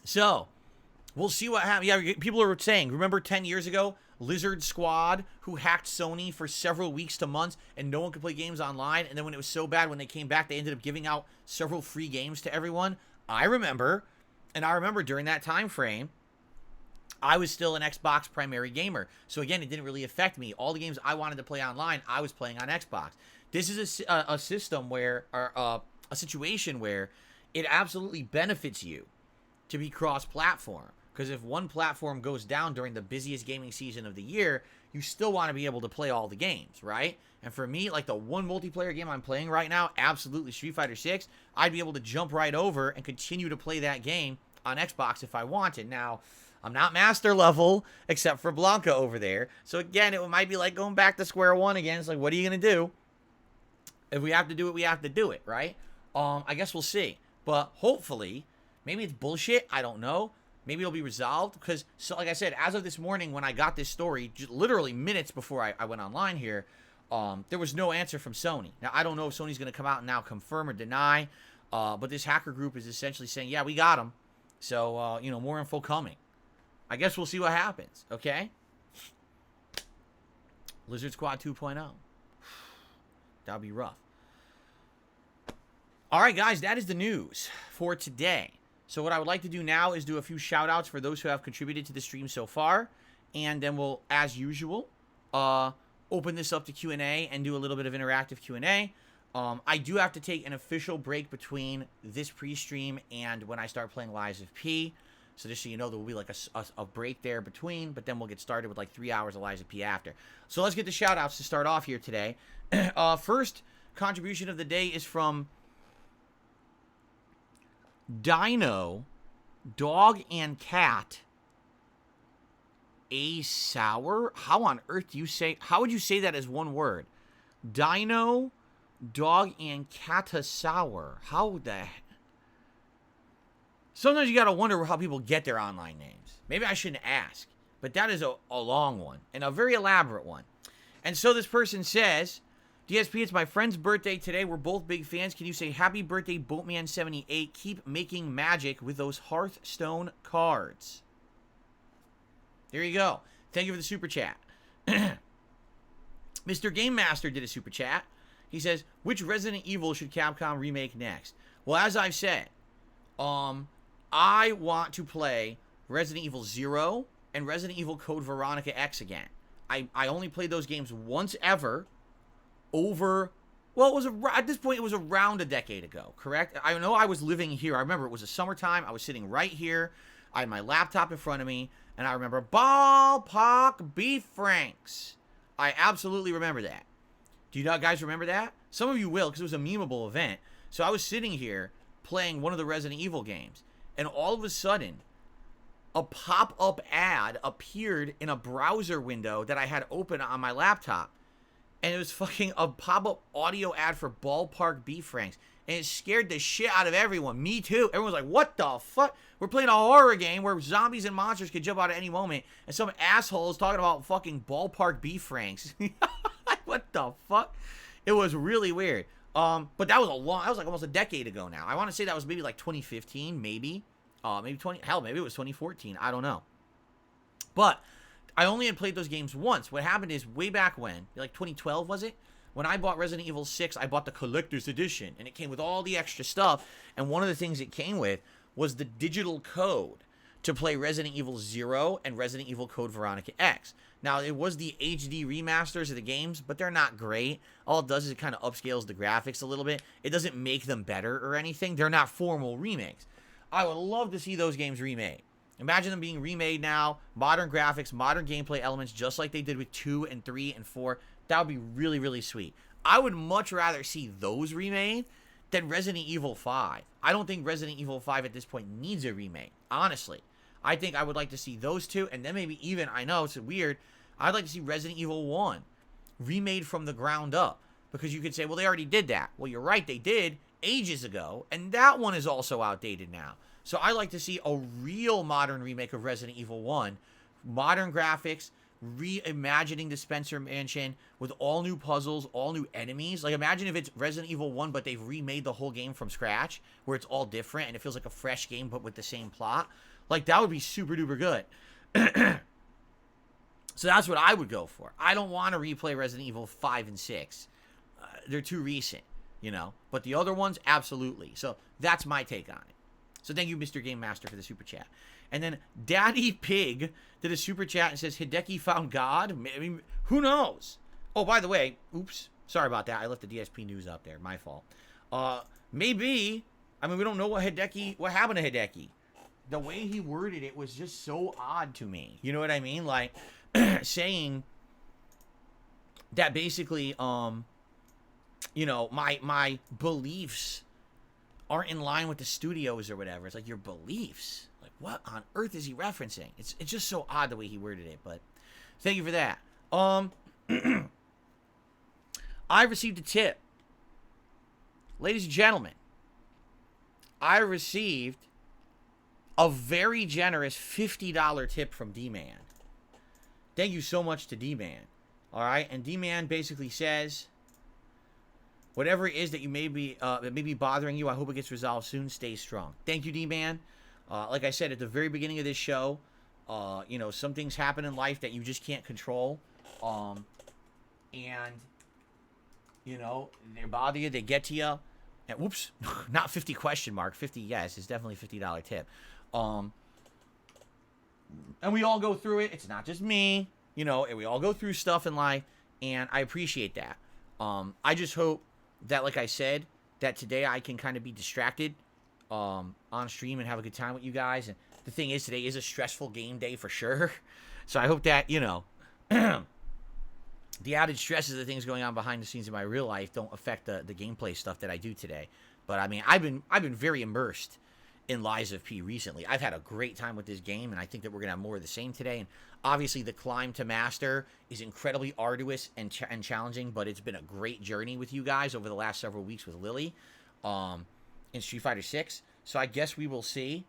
So, we'll see what happens. Yeah, people are saying, remember 10 years ago, Lizard Squad, who hacked Sony for several weeks to months, and no one could play games online, and then when it was so bad, when they came back, they ended up giving out several free games to everyone. I remember, and I remember during that time frame, I was still an Xbox primary gamer. So again, it didn't really affect me. All the games I wanted to play online, I was playing on Xbox. This is a system where, or a situation where it absolutely benefits you to be cross-platform. Because if one platform goes down during the busiest gaming season of the year, you still want to be able to play all the games, right? And for me, like the one multiplayer game I'm playing right now, absolutely Street Fighter 6, I'd be able to jump right over and continue to play that game on Xbox if I wanted. Now, I'm not master level, except for Blanca over there. So again, it might be like going back to square one again. It's like, what are you going to do? If we have to do it, we have to do it, right? I guess we'll see. But hopefully, maybe it's bullshit. I don't know. Maybe it'll be resolved. Because, so like I said, as of this morning when I got this story, just literally minutes before I went online here, there was no answer from Sony. Now, I don't know if Sony's going to come out and now confirm or deny. But this hacker group is essentially saying, yeah, we got them. So, more info coming. I guess we'll see what happens, okay? Lizard Squad 2.0. That'll be rough. All right, guys, that is the news for today. So what I would like to do now is do a few shout-outs for those who have contributed to the stream so far. And then we'll, as usual, open this up to Q&A and do a little bit of interactive Q&A. I do have to take an official break between this pre-stream and when I start playing Lies of P. So just so you know, there will be like a break there between, but then we'll get started with like 3 hours of Lies of P after. So let's get the shout-outs to start off here today. First contribution of the day is from Dino, Dog and Cat, A Sour? How on earth do you say, how would you say that as one word? Dino, Dog and Cat Sour. How the heck? Sometimes you gotta wonder how people get their online names. Maybe I shouldn't ask, but that is a long one and a very elaborate one. And so this person says, DSP, it's my friend's birthday today. We're both big fans. Can you say happy birthday, Boatman78? Keep making magic with those Hearthstone cards. There you go. Thank you for the super chat. Mr. Game Master did a super chat. He says, which Resident Evil should Capcom remake next? Well, as I've said, I want to play Resident Evil 0 and Resident Evil Code Veronica X again. I only played those games once ever over, well, it was at this point, it was around a decade ago, correct? I know I was living here. I remember it was a summertime. I was sitting right here. I had my laptop in front of me, and I remember Ballpark Beef Franks. I absolutely remember that. Do you guys remember that? Some of you will, because it was a memeable event. So I was sitting here playing one of the Resident Evil games, and all of a sudden, a pop-up ad appeared in a browser window that I had open on my laptop. And it was fucking a pop-up audio ad for Ballpark Beef Franks. And it scared the shit out of everyone. Me too. Everyone was like, what the fuck? We're playing a horror game where zombies and monsters could jump out at any moment. And some asshole is talking about fucking Ballpark Beef Franks. What the fuck? It was really weird. But that was like almost a decade ago now. I want to say that was maybe like 2015, maybe. Maybe maybe it was 2014. I don't know. But I only had played those games once. What happened is, way back when, like 2012 was it? When I bought Resident Evil 6, I bought the collector's edition, and it came with all the extra stuff, and one of the things it came with was the digital code to play Resident Evil 0 and Resident Evil Code Veronica X. Now, it was the HD remasters of the games, but they're not great. All it does is it kind of upscales the graphics a little bit. It doesn't make them better or anything. They're not formal remakes. I would love to see those games remade. Imagine them being remade now, modern graphics, modern gameplay elements, just like they did with 2 and 3 and 4. That would be really, really sweet. I would much rather see those remade than Resident Evil 5. I don't think Resident Evil 5 at this point needs a remake, honestly. I think I would like to see those two, and then maybe even, I know it's weird, I'd like to see Resident Evil 1 remade from the ground up. Because you could say, well, they already did that. Well, you're right, they did ages ago, and that one is also outdated now. So I like to see a real modern remake of Resident Evil 1. Modern graphics, reimagining the Spencer Mansion with all new puzzles, all new enemies. Like, imagine if it's Resident Evil 1, but they've remade the whole game from scratch, where it's all different, and it feels like a fresh game, but with the same plot. Like, that would be super duper good. So that's what I would go for. I don't want to replay Resident Evil 5 and 6. They're too recent, you know. But the other ones, absolutely. So that's my take on it. So thank you, Mr. Game Master, for the super chat. And then Daddy Pig did a super chat and says, Hideki found God? I mean, who knows? Oh, by the way, oops. Sorry about that. I left the DSP news up there. My fault. Maybe. I mean, we don't know what happened to Hideki. The way he worded it was just so odd to me. You know what I mean? Like, saying that basically, you know, my beliefs aren't in line with the studios or whatever. It's like, your beliefs? Like, what on earth is he referencing? It's just so odd the way he worded it, but thank you for that. I received a tip. Ladies and gentlemen, I received a very generous $50 tip from D-Man. Thank you so much to D-Man. All right, and D-Man basically says, whatever it is that may be bothering you, I hope it gets resolved soon. Stay strong. Thank you, D-Man. Like I said at the very beginning of this show, you know, some things happen in life that you just can't control. And, you know, they bother you, they get to you. And whoops, not 50 question mark, 50 yes, it's definitely a $50 tip. And we all go through it. It's not just me, you know, we all go through stuff in life, and I appreciate that. I just hope that, like I said, that today I can kind of be distracted on stream and have a good time with you guys. And the thing is, today is a stressful game day for sure. So I hope that, you know, the added stresses of the things going on behind the scenes in my real life don't affect the gameplay stuff that I do today. But I mean, I've been very immersed in Lies of P recently. I've had a great time with this game, and I think that we're gonna have more of the same today. And obviously, the climb to master is incredibly arduous and challenging, but it's been a great journey with you guys over the last several weeks with Lily, in Street Fighter 6. So I guess we will see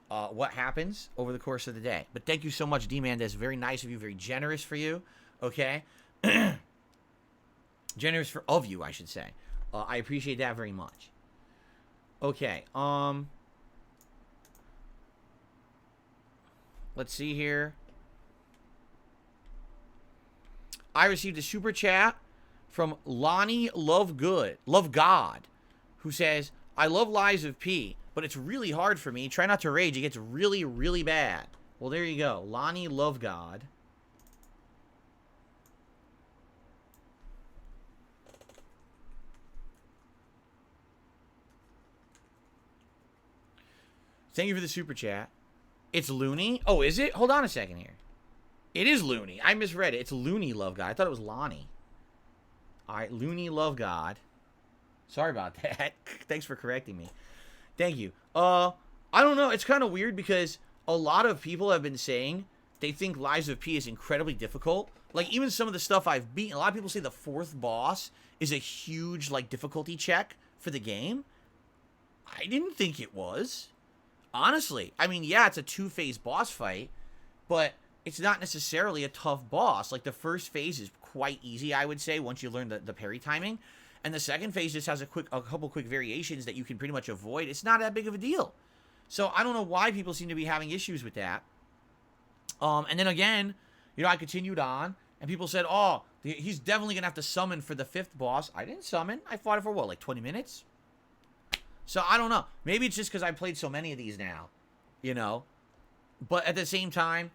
what happens over the course of the day. But thank you so much, D-Man. That's very nice of you, very generous for you. Okay, generous of you, I should say. I appreciate that very much. Okay, let's see here. I received a super chat from Lonnie Love God, who says, I love Lies of P, but it's really hard for me. Try not to rage. It gets really, really bad. Well, there you go. Lonnie Love God. Thank you for the super chat. It's Looney? Oh, is it? Hold on a second here. It is Looney. I misread it. It's Looney Love God. I thought it was Lonnie. All right, Looney Love God. Sorry about that. Thanks for correcting me. Thank you. I don't know. It's kind of weird because a lot of people have been saying they think Lies of P is incredibly difficult. Like, even some of the stuff I've beaten, a lot of people say the 4th boss is a huge, like, difficulty check for the game. I didn't think it was. Honestly. I mean, yeah, it's a 2-phase boss fight, but it's not necessarily a tough boss. Like, the first phase is quite easy, I would say, once you learn the parry timing. And the second phase just has a couple quick variations that you can pretty much avoid. It's not that big of a deal. So I don't know why people seem to be having issues with that. And then again, you know, I continued on, and people said, oh, he's definitely going to have to summon for the 5th boss. I didn't summon. I fought it for, what, like 20 minutes? So I don't know. Maybe it's just because I played so many of these now, you know. But at the same time,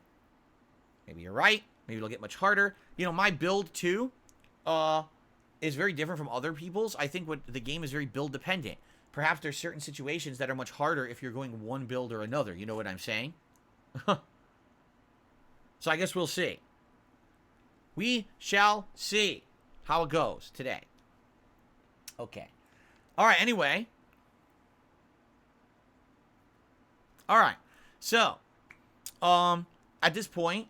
maybe you're right. Maybe it'll get much harder. You know, my build, too, is very different from other people's. I think the game is very build dependent. Perhaps there's certain situations that are much harder if you're going one build or another. You know what I'm saying? So I guess we'll see. We shall see how it goes today. Okay. All right, anyway. All right. So, at this point,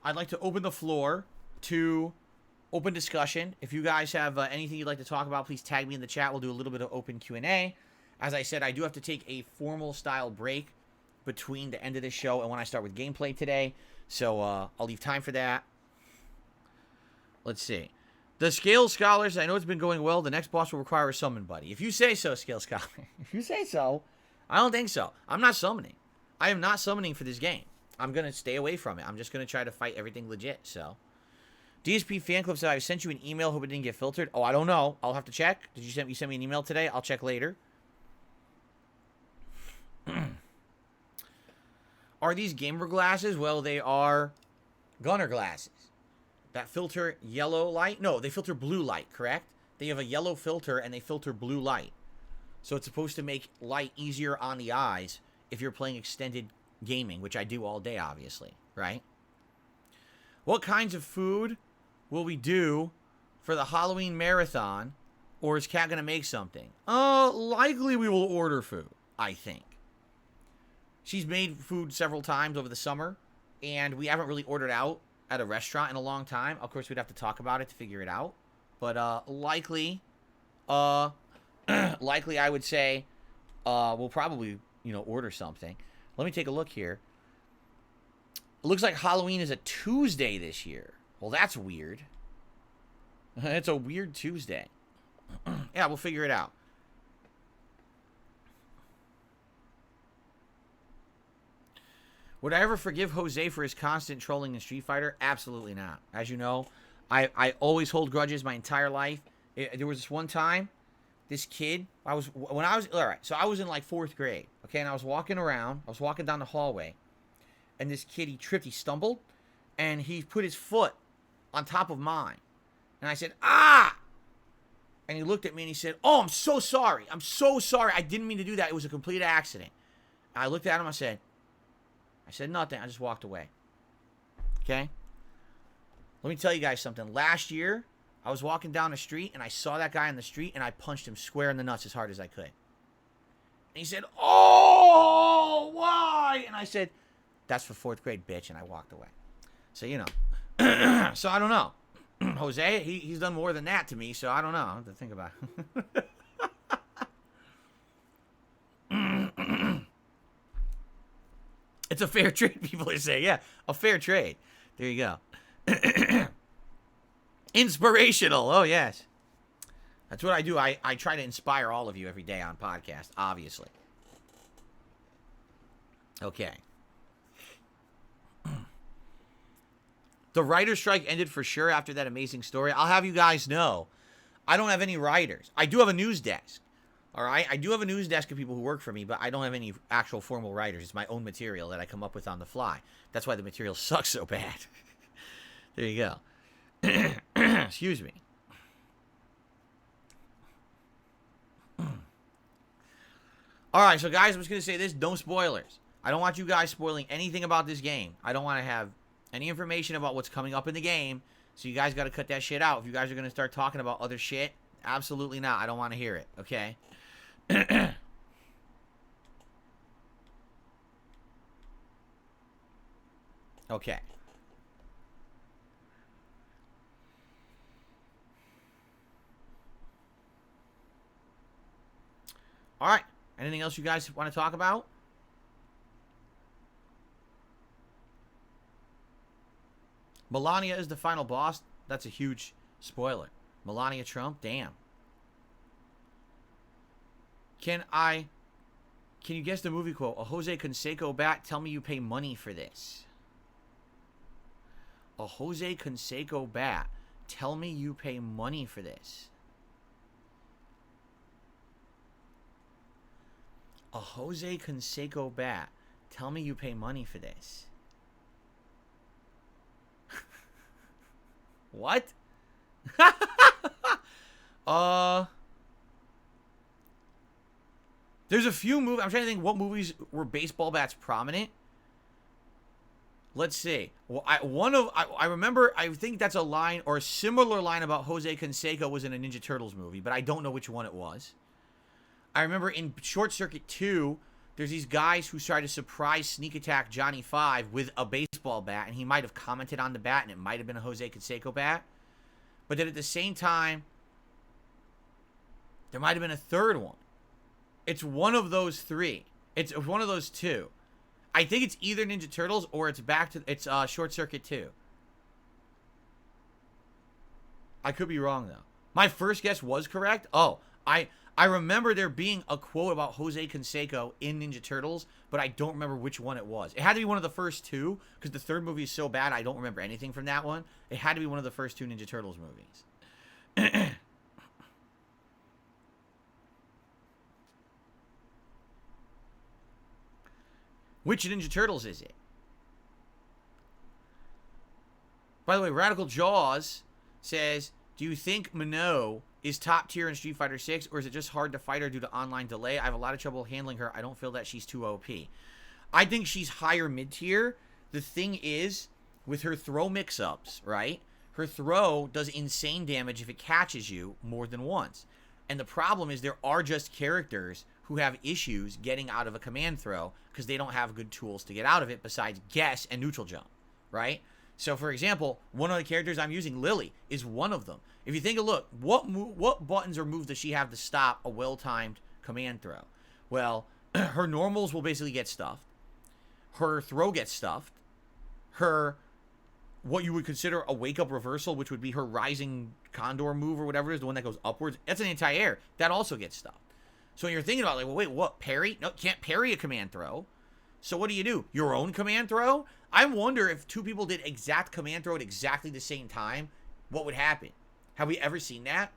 I'd like to open the floor to open discussion. If you guys have anything you'd like to talk about, please tag me in the chat. We'll do a little bit of open Q&A. As I said, I do have to take a formal style break between the end of this show and when I start with gameplay today. So I'll leave time for that. Let's see. The Scale Scholars, I know it's been going well. The next boss will require a summon buddy. If you say so, Scale Scholar. If you say so. I don't think so. I'm not summoning. I am not summoning for this game. I'm going to stay away from it. I'm just going to try to fight everything legit, so. DSP Fan Club said, I sent you an email. Hope it didn't get filtered. Oh, I don't know. I'll have to check. Did you send me an email today? I'll check later. Are these gamer glasses? Well, they are gunner glasses. That filter yellow light? No, they filter blue light, correct? They have a yellow filter and they filter blue light. So it's supposed to make light easier on the eyes if you're playing extended gaming, which I do all day, obviously, right? What kinds of food will we do for the Halloween marathon? Or is Kat going to make something? Likely we will order food, I think. She's made food several times over the summer, and we haven't really ordered out at a restaurant in a long time. Of course, we'd have to talk about it to figure it out. But likely I would say we'll probably, order something. Let me take a look here. It looks like Halloween is a Tuesday this year. Well, that's weird. It's a weird Tuesday. Yeah, we'll figure it out. Would I ever forgive Jose for his constant trolling in Street Fighter? Absolutely not. As you know, I always hold grudges my entire life. There was this one time, this kid, all right, so I was in like 4th grade, okay, and I was walking down the hallway, and this kid, he tripped, he stumbled, and he put his foot on top of mine, and I said, ah! And he looked at me and he said, oh, I'm so sorry, I didn't mean to do that, it was a complete accident. And I looked at him, I said nothing, I just walked away, okay? Let me tell you guys something. Last year, I was walking down the street, and I saw that guy on the street, and I punched him square in the nuts as hard as I could. And he said, oh, why? And I said, that's for 4th grade, bitch, and I walked away. So, so I don't know. Jose, he's done more than that to me, so I don't know. I have to think about it. It's a fair trade, people are saying. Yeah, a fair trade. There you go. Inspirational. Oh, yes. That's what I do. I try to inspire all of you every day on podcast, obviously. Okay. The writer's strike ended for sure after that amazing story. I'll have you guys know, I don't have any writers. I do have a news desk. All right? I do have a news desk of people who work for me, but I don't have any actual formal writers. It's my own material that I come up with on the fly. That's why the material sucks so bad. There you go. Excuse me. All right, so guys, I'm just going to say this. No spoilers. I don't want you guys spoiling anything about this game. I don't want to have any information about what's coming up in the game. So you guys got to cut that shit out. If you guys are going to start talking about other shit, absolutely not. I don't want to hear it, okay? Okay. All right. Anything else you guys want to talk about? Melania is the final boss. That's a huge spoiler. Melania Trump, damn. Can you guess the movie quote? A Jose Canseco bat, tell me you pay money for this. A Jose Canseco bat, tell me you pay money for this. A Jose Canseco bat, tell me you pay money for this. What? There's a few movies. I'm trying to think what movies were baseball bats prominent. Let's see. Well, I remember, I think that's a line or a similar line about Jose Canseco was in a Ninja Turtles movie, but I don't know which one it was. I remember in Short Circuit 2, there's these guys who tried to surprise sneak attack Johnny Five with a baseball bat, and he might have commented on the bat, and it might have been a Jose Canseco bat. But then at the same time, there might have been a third one. It's one of those three. It's one of those two. I think it's either Ninja Turtles or it's Short Circuit 2. I could be wrong, though. My first guess was correct. Oh, I remember there being a quote about Jose Canseco in Ninja Turtles, but I don't remember which one it was. It had to be one of the first two, because the third movie is so bad, I don't remember anything from that one. It had to be one of the first two Ninja Turtles movies. Which Ninja Turtles is it? By the way, Radical Jaws says, do you think Minot is top tier in Street Fighter 6, or is it just hard to fight her due to online delay? I have a lot of trouble handling her. I don't feel that she's too OP. I think she's higher mid-tier. The thing is, with her throw mix-ups, right? Her throw does insane damage if it catches you more than once. And the problem is there are just characters who have issues getting out of a command throw because they don't have good tools to get out of it besides guess and neutral jump, right? So, for example, one of the characters I'm using, Lily, is one of them. If you take a look, what buttons or moves does she have to stop a well-timed command throw? Well, her normals will basically get stuffed. Her throw gets stuffed. Her, what you would consider a wake-up reversal, which would be her rising condor move or whatever it is, the one that goes upwards, that's an anti-air. That also gets stuffed. So when you're thinking about, like, well, wait, what, parry? No, can't parry a command throw. So what do? Your own command throw? I wonder if two people did exact command throw at exactly the same time, what would happen? Have we ever seen that?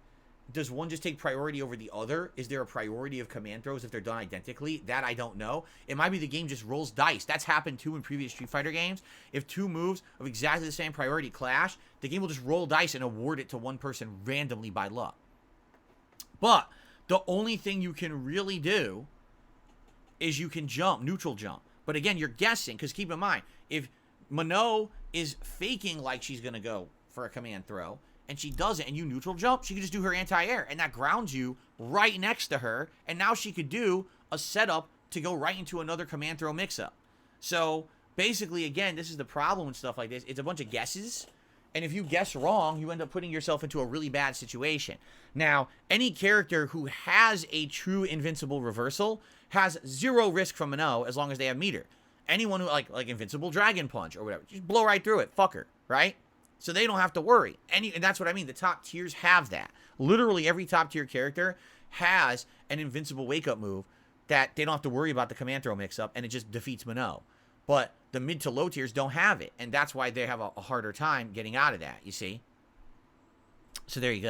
Does one just take priority over the other? Is there a priority of command throws if they're done identically? That I don't know. It might be the game just rolls dice. That's happened too in previous Street Fighter games. If two moves of exactly the same priority clash, the game will just roll dice and award it to one person randomly by luck. But the only thing you can really do is you can jump, neutral jump. But again, you're guessing, because keep in mind, if Minot is faking like she's going to go for a command throw, and she doesn't, and you neutral jump, she can just do her anti-air, and that grounds you right next to her, and now she could do a setup to go right into another command throw mix-up. So, basically, again, this is the problem with stuff like this. It's a bunch of guesses, and if you guess wrong, you end up putting yourself into a really bad situation. Now, any character who has a true invincible reversal has zero risk from Minot as long as they have meter. Anyone who, like Invincible Dragon Punch or whatever, just blow right through it, fuck her, right? So they don't have to worry. And that's what I mean. The top tiers have that. Literally every top tier character has an invincible wake-up move that they don't have to worry about the command throw mix-up, and it just defeats Minot. But the mid to low tiers don't have it, and that's why they have a harder time getting out of that, you see? So there you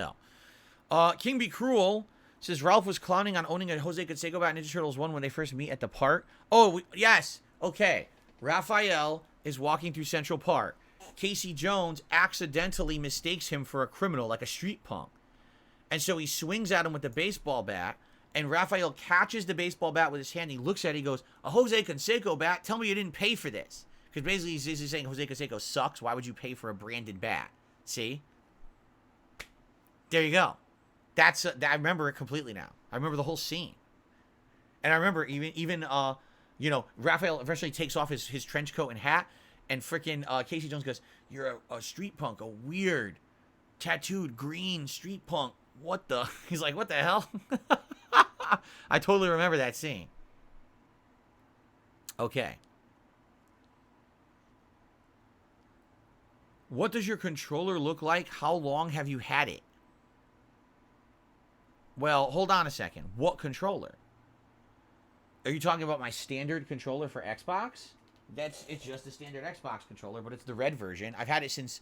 go. King Be Cruel says, Ralph was clowning on owning a Jose Canseco bat Ninja Turtles 1 when they first meet at the park. Oh, yes. Okay. Raphael is walking through Central Park. Casey Jones accidentally mistakes him for a criminal, like a street punk. And so he swings at him with the baseball bat, and Raphael catches the baseball bat with his hand. He looks at it, he goes, a Jose Canseco bat? Tell me you didn't pay for this. Because basically he's saying Jose Canseco sucks. Why would you pay for a branded bat? See? There you go. I remember it completely now. I remember the whole scene. And I remember even Raphael eventually takes off his trench coat and hat, and freaking Casey Jones goes, you're a street punk, a weird, tattooed, green street punk. What the? He's like, what the hell? I totally remember that scene. Okay. What does your controller look like? How long have you had it? Well, hold on a second. What controller? Are you talking about my standard controller for Xbox? It's just a standard Xbox controller, but it's the red version. I've had it since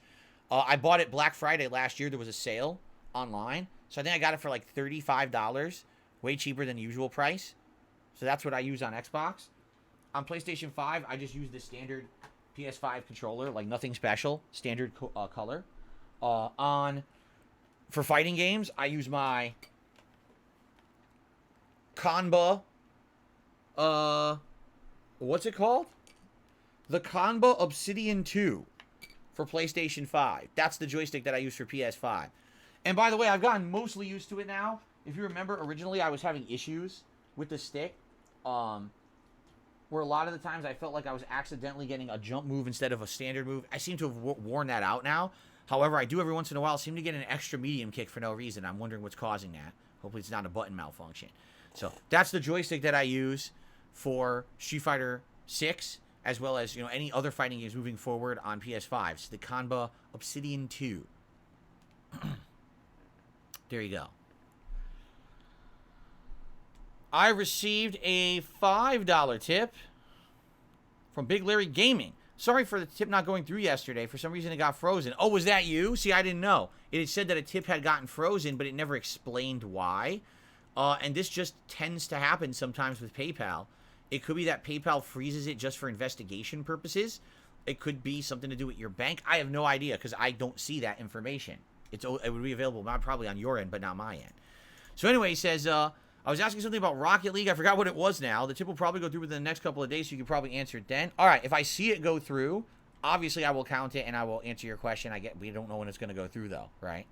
I bought it Black Friday last year. There was a sale online, so I think I got it for like $35, way cheaper than the usual price. So that's what I use on Xbox. On PlayStation 5, I just use the standard PS5 controller, like nothing special, standard color. For fighting games, I use my Kanba, what's it called? The Kanba Obsidian 2 for PlayStation 5. That's the joystick that I use for PS5. And by the way, I've gotten mostly used to it now. If you remember, originally I was having issues with the stick, where a lot of the times I felt like I was accidentally getting a jump move instead of a standard move. I seem to have worn that out now. However, I do every once in a while seem to get an extra medium kick for no reason. I'm wondering what's causing that. Hopefully it's not a button malfunction. So that's the joystick that I use for Street Fighter 6, as well as any other fighting games moving forward on PS5. It's the Kanba Obsidian 2. There you go. I received a $5 tip from Big Larry Gaming. Sorry for the tip not going through yesterday. For some reason, it got frozen. Oh, was that you? See, I didn't know. It had said that a tip had gotten frozen, but it never explained why. And this just tends to happen sometimes with PayPal. It could be that PayPal freezes it just for investigation purposes. It could be something to do with your bank. I have no idea because I don't see that information. It would be available probably on your end, but not my end. So anyway, he says, I was asking something about Rocket League. I forgot what it was now. The tip will probably go through within the next couple of days, so you can probably answer it then. All right, if I see it go through, obviously I will count it and I will answer your question. We don't know when it's going to go through, though, right?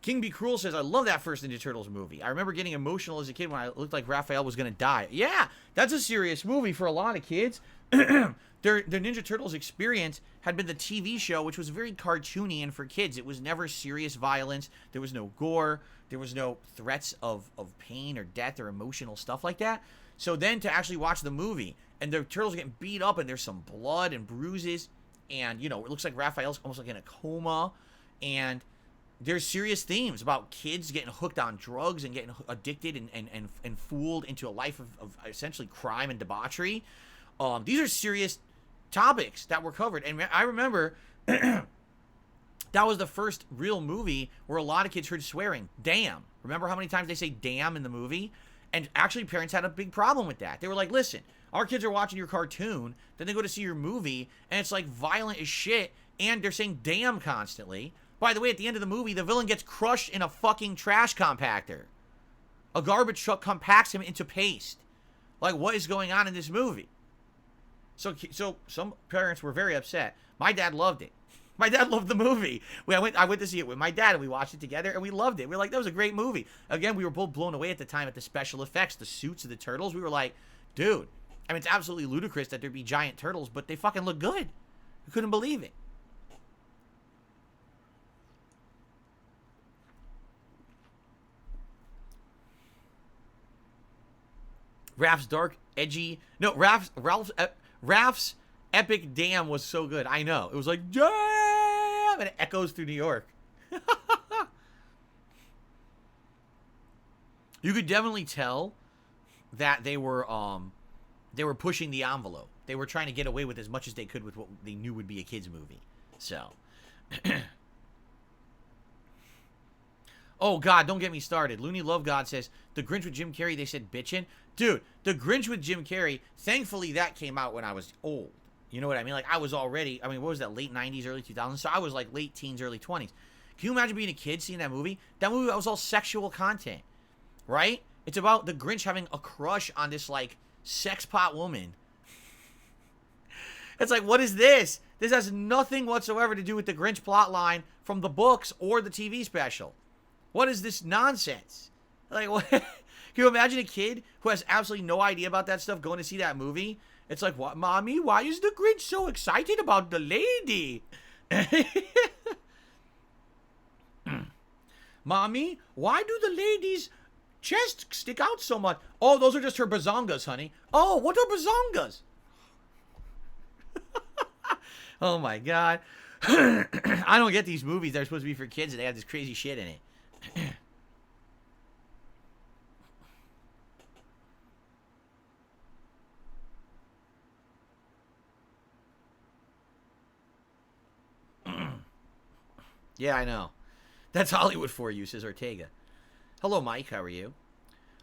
King Be Cruel says, I love that first Ninja Turtles movie. I remember getting emotional as a kid when I looked like Raphael was going to die. Yeah, that's a serious movie for a lot of kids. Their Ninja Turtles experience had been the TV show, which was very cartoony and for kids. It was never serious violence. There was no gore. There was no threats of pain or death or emotional stuff like that. So then to actually watch the movie, and the turtles are getting beat up, and there's some blood and bruises, and, it looks like Raphael's almost like in a coma, and there's serious themes about kids getting hooked on drugs and getting addicted and fooled into a life of essentially crime and debauchery. These are serious topics that were covered. And I remember that was the first real movie where a lot of kids heard swearing. Damn. Remember how many times they say damn in the movie? And actually parents had a big problem with that. They were like, listen, our kids are watching your cartoon, then they go to see your movie, and it's like violent as shit, and they're saying damn constantly. By the way, at the end of the movie, the villain gets crushed in a fucking trash compactor. A garbage truck compacts him into paste. Like, what is going on in this movie? So some parents were very upset. My dad loved it. My dad loved the movie. I went to see it with my dad, and we watched it together, and we loved it. We were like, that was a great movie. Again, we were both blown away at the time at the special effects, the suits of the turtles. We were like, dude, I mean, it's absolutely ludicrous that there'd be giant turtles, but they fucking look good. We couldn't believe it. Raph's dark, edgy... No, Raph's epic damn was so good. I know. It was like, damn! And it echoes through New York. You could definitely tell that they were pushing the envelope they were trying to get away with as much as they could with what they knew would be a kids movie. So, oh God, don't get me started. Looney Love God says The Grinch with Jim Carrey. They said bitchin', dude. The Grinch with Jim Carrey. Thankfully, that came out when I was old. You know what I mean? Like I was already. I mean, what was that? Late '90s, early 2000s. So I was like late teens, early 20s. Can you imagine being a kid seeing that movie? That movie was all sexual content, right? It's about the Grinch having a crush on this, like, sex pot woman. It's like, what is this? This has nothing whatsoever to do with the Grinch plotline from the books or the TV special. What is this nonsense? Like, what? Can you imagine a kid who has absolutely no idea about that stuff going to see that movie? It's like, what, Mommy? Why is the Grinch so excited about the lady? Mommy, why do the ladies' chest stick out so much? Oh, those are just her bazongas, honey. Oh, what are bazongas? Oh my God. I don't get these movies that are supposed to be for kids and they have this crazy shit in it. Yeah, I know. That's Hollywood for you, says Ortega. Hello, Mike. How are you?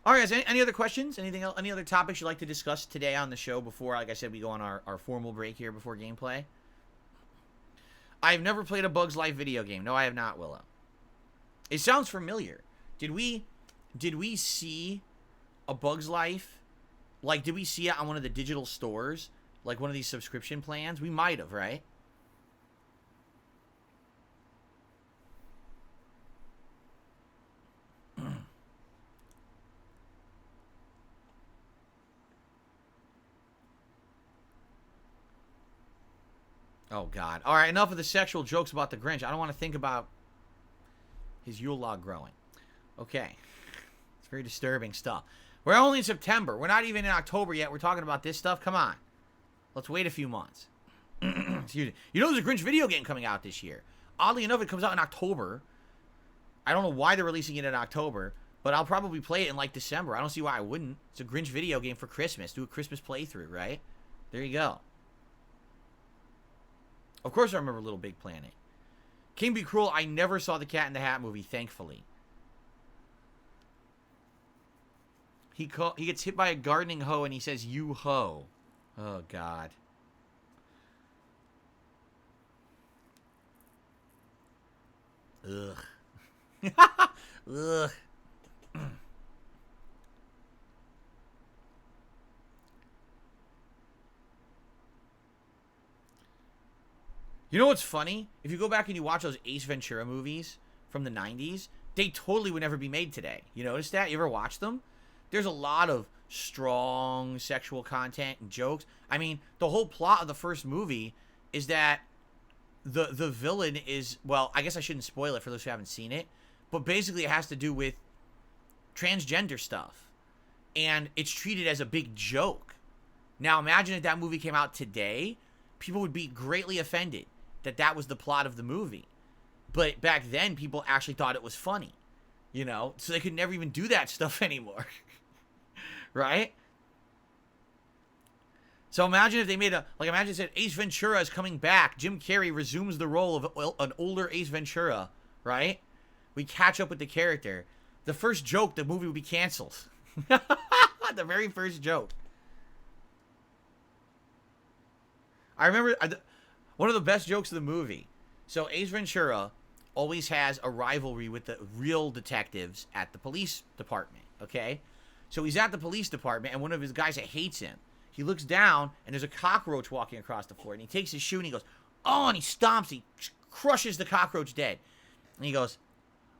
All right, guys. Any other questions? Anything else? Any other topics you'd like to discuss today on the show before, like I said, we go on our formal break here before gameplay? I've never played a Bugs Life video game. No, I have not, Willow. It sounds familiar. Did we see a Bugs Life? Like, did we see it on one of the digital stores? Like one of these subscription plans? We might have, right? Oh, God. All right, enough of the sexual jokes about the Grinch. I don't want to think about his Yule log growing. Okay. It's very disturbing stuff. We're only in September. We're not even in October yet. We're talking about this stuff. Come on. Let's wait a few months. Excuse me. You know there's a Grinch video game coming out this year. Oddly enough, it comes out in October. I don't know why they're releasing it in October, but I'll probably play it in, like, December. I don't see why I wouldn't. It's a Grinch video game for Christmas. Do a Christmas playthrough, right? There you go. Of course I remember Little Big Planet. King Be Cruel, I never saw the Cat in the Hat movie, thankfully. He gets hit by a gardening hoe and he says, "You hoe." Oh, God. Ugh. Ugh. You know what's funny? If you go back and you watch those Ace Ventura movies from the 90s, they totally would never be made today. You notice that? You ever watch them? There's a lot of strong sexual content and jokes. I mean, the whole plot of the first movie is that the villain is, well, I guess I shouldn't spoil it for those who haven't seen it, but basically it has to do with transgender stuff. And it's treated as a big joke. Now, imagine if that movie came out today, people would be greatly offended that that was the plot of the movie. But back then, people actually thought it was funny, you know? So they could never even do that stuff anymore. Right? So imagine if they made imagine it said Ace Ventura is coming back. Jim Carrey resumes the role of an older Ace Ventura, right? We catch up with the character. The first joke, the movie would be canceled. The very first joke. I remember one of the best jokes of the movie. So Ace Ventura always has a rivalry with the real detectives at the police department, okay? So he's at the police department, and one of his guys that hates him, he looks down, and there's a cockroach walking across the floor, and he takes his shoe, and he goes, oh, and he stomps, he crushes the cockroach dead. And he goes,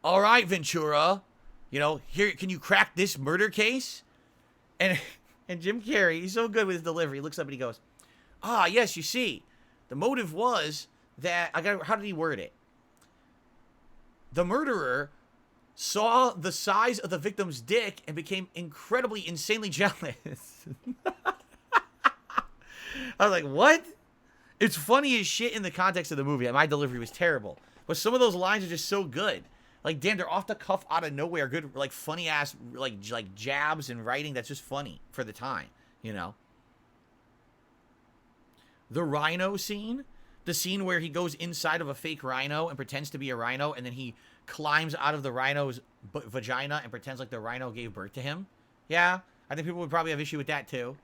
all right, Ventura, you know, here, can you crack this murder case? And Jim Carrey, he's so good with his delivery, he looks up and he goes, ah, yes, you see, the motive was that, how did he word it? The murderer saw the size of the victim's dick and became incredibly, insanely jealous. I was like, what? It's funny as shit in the context of the movie. My delivery was terrible. But some of those lines are just so good. Like, damn, they're off the cuff, out of nowhere. Good, like, funny-ass, like jabs and writing that's just funny for the time, you know? The rhino scene, the scene where he goes inside of a fake rhino and pretends to be a rhino, and then he climbs out of the rhino's vagina and pretends like the rhino gave birth to him. Yeah, I think people would probably have issue with that too.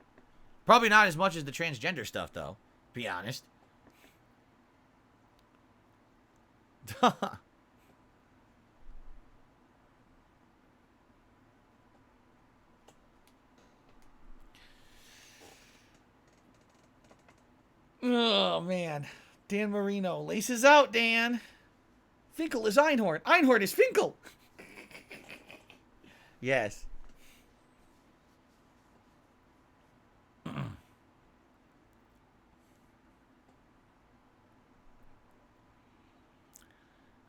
Probably not as much as the transgender stuff, though, to be honest. Oh, man. Dan Marino. Laces out, Dan. Finkel is Einhorn. Einhorn is Finkel. Yes.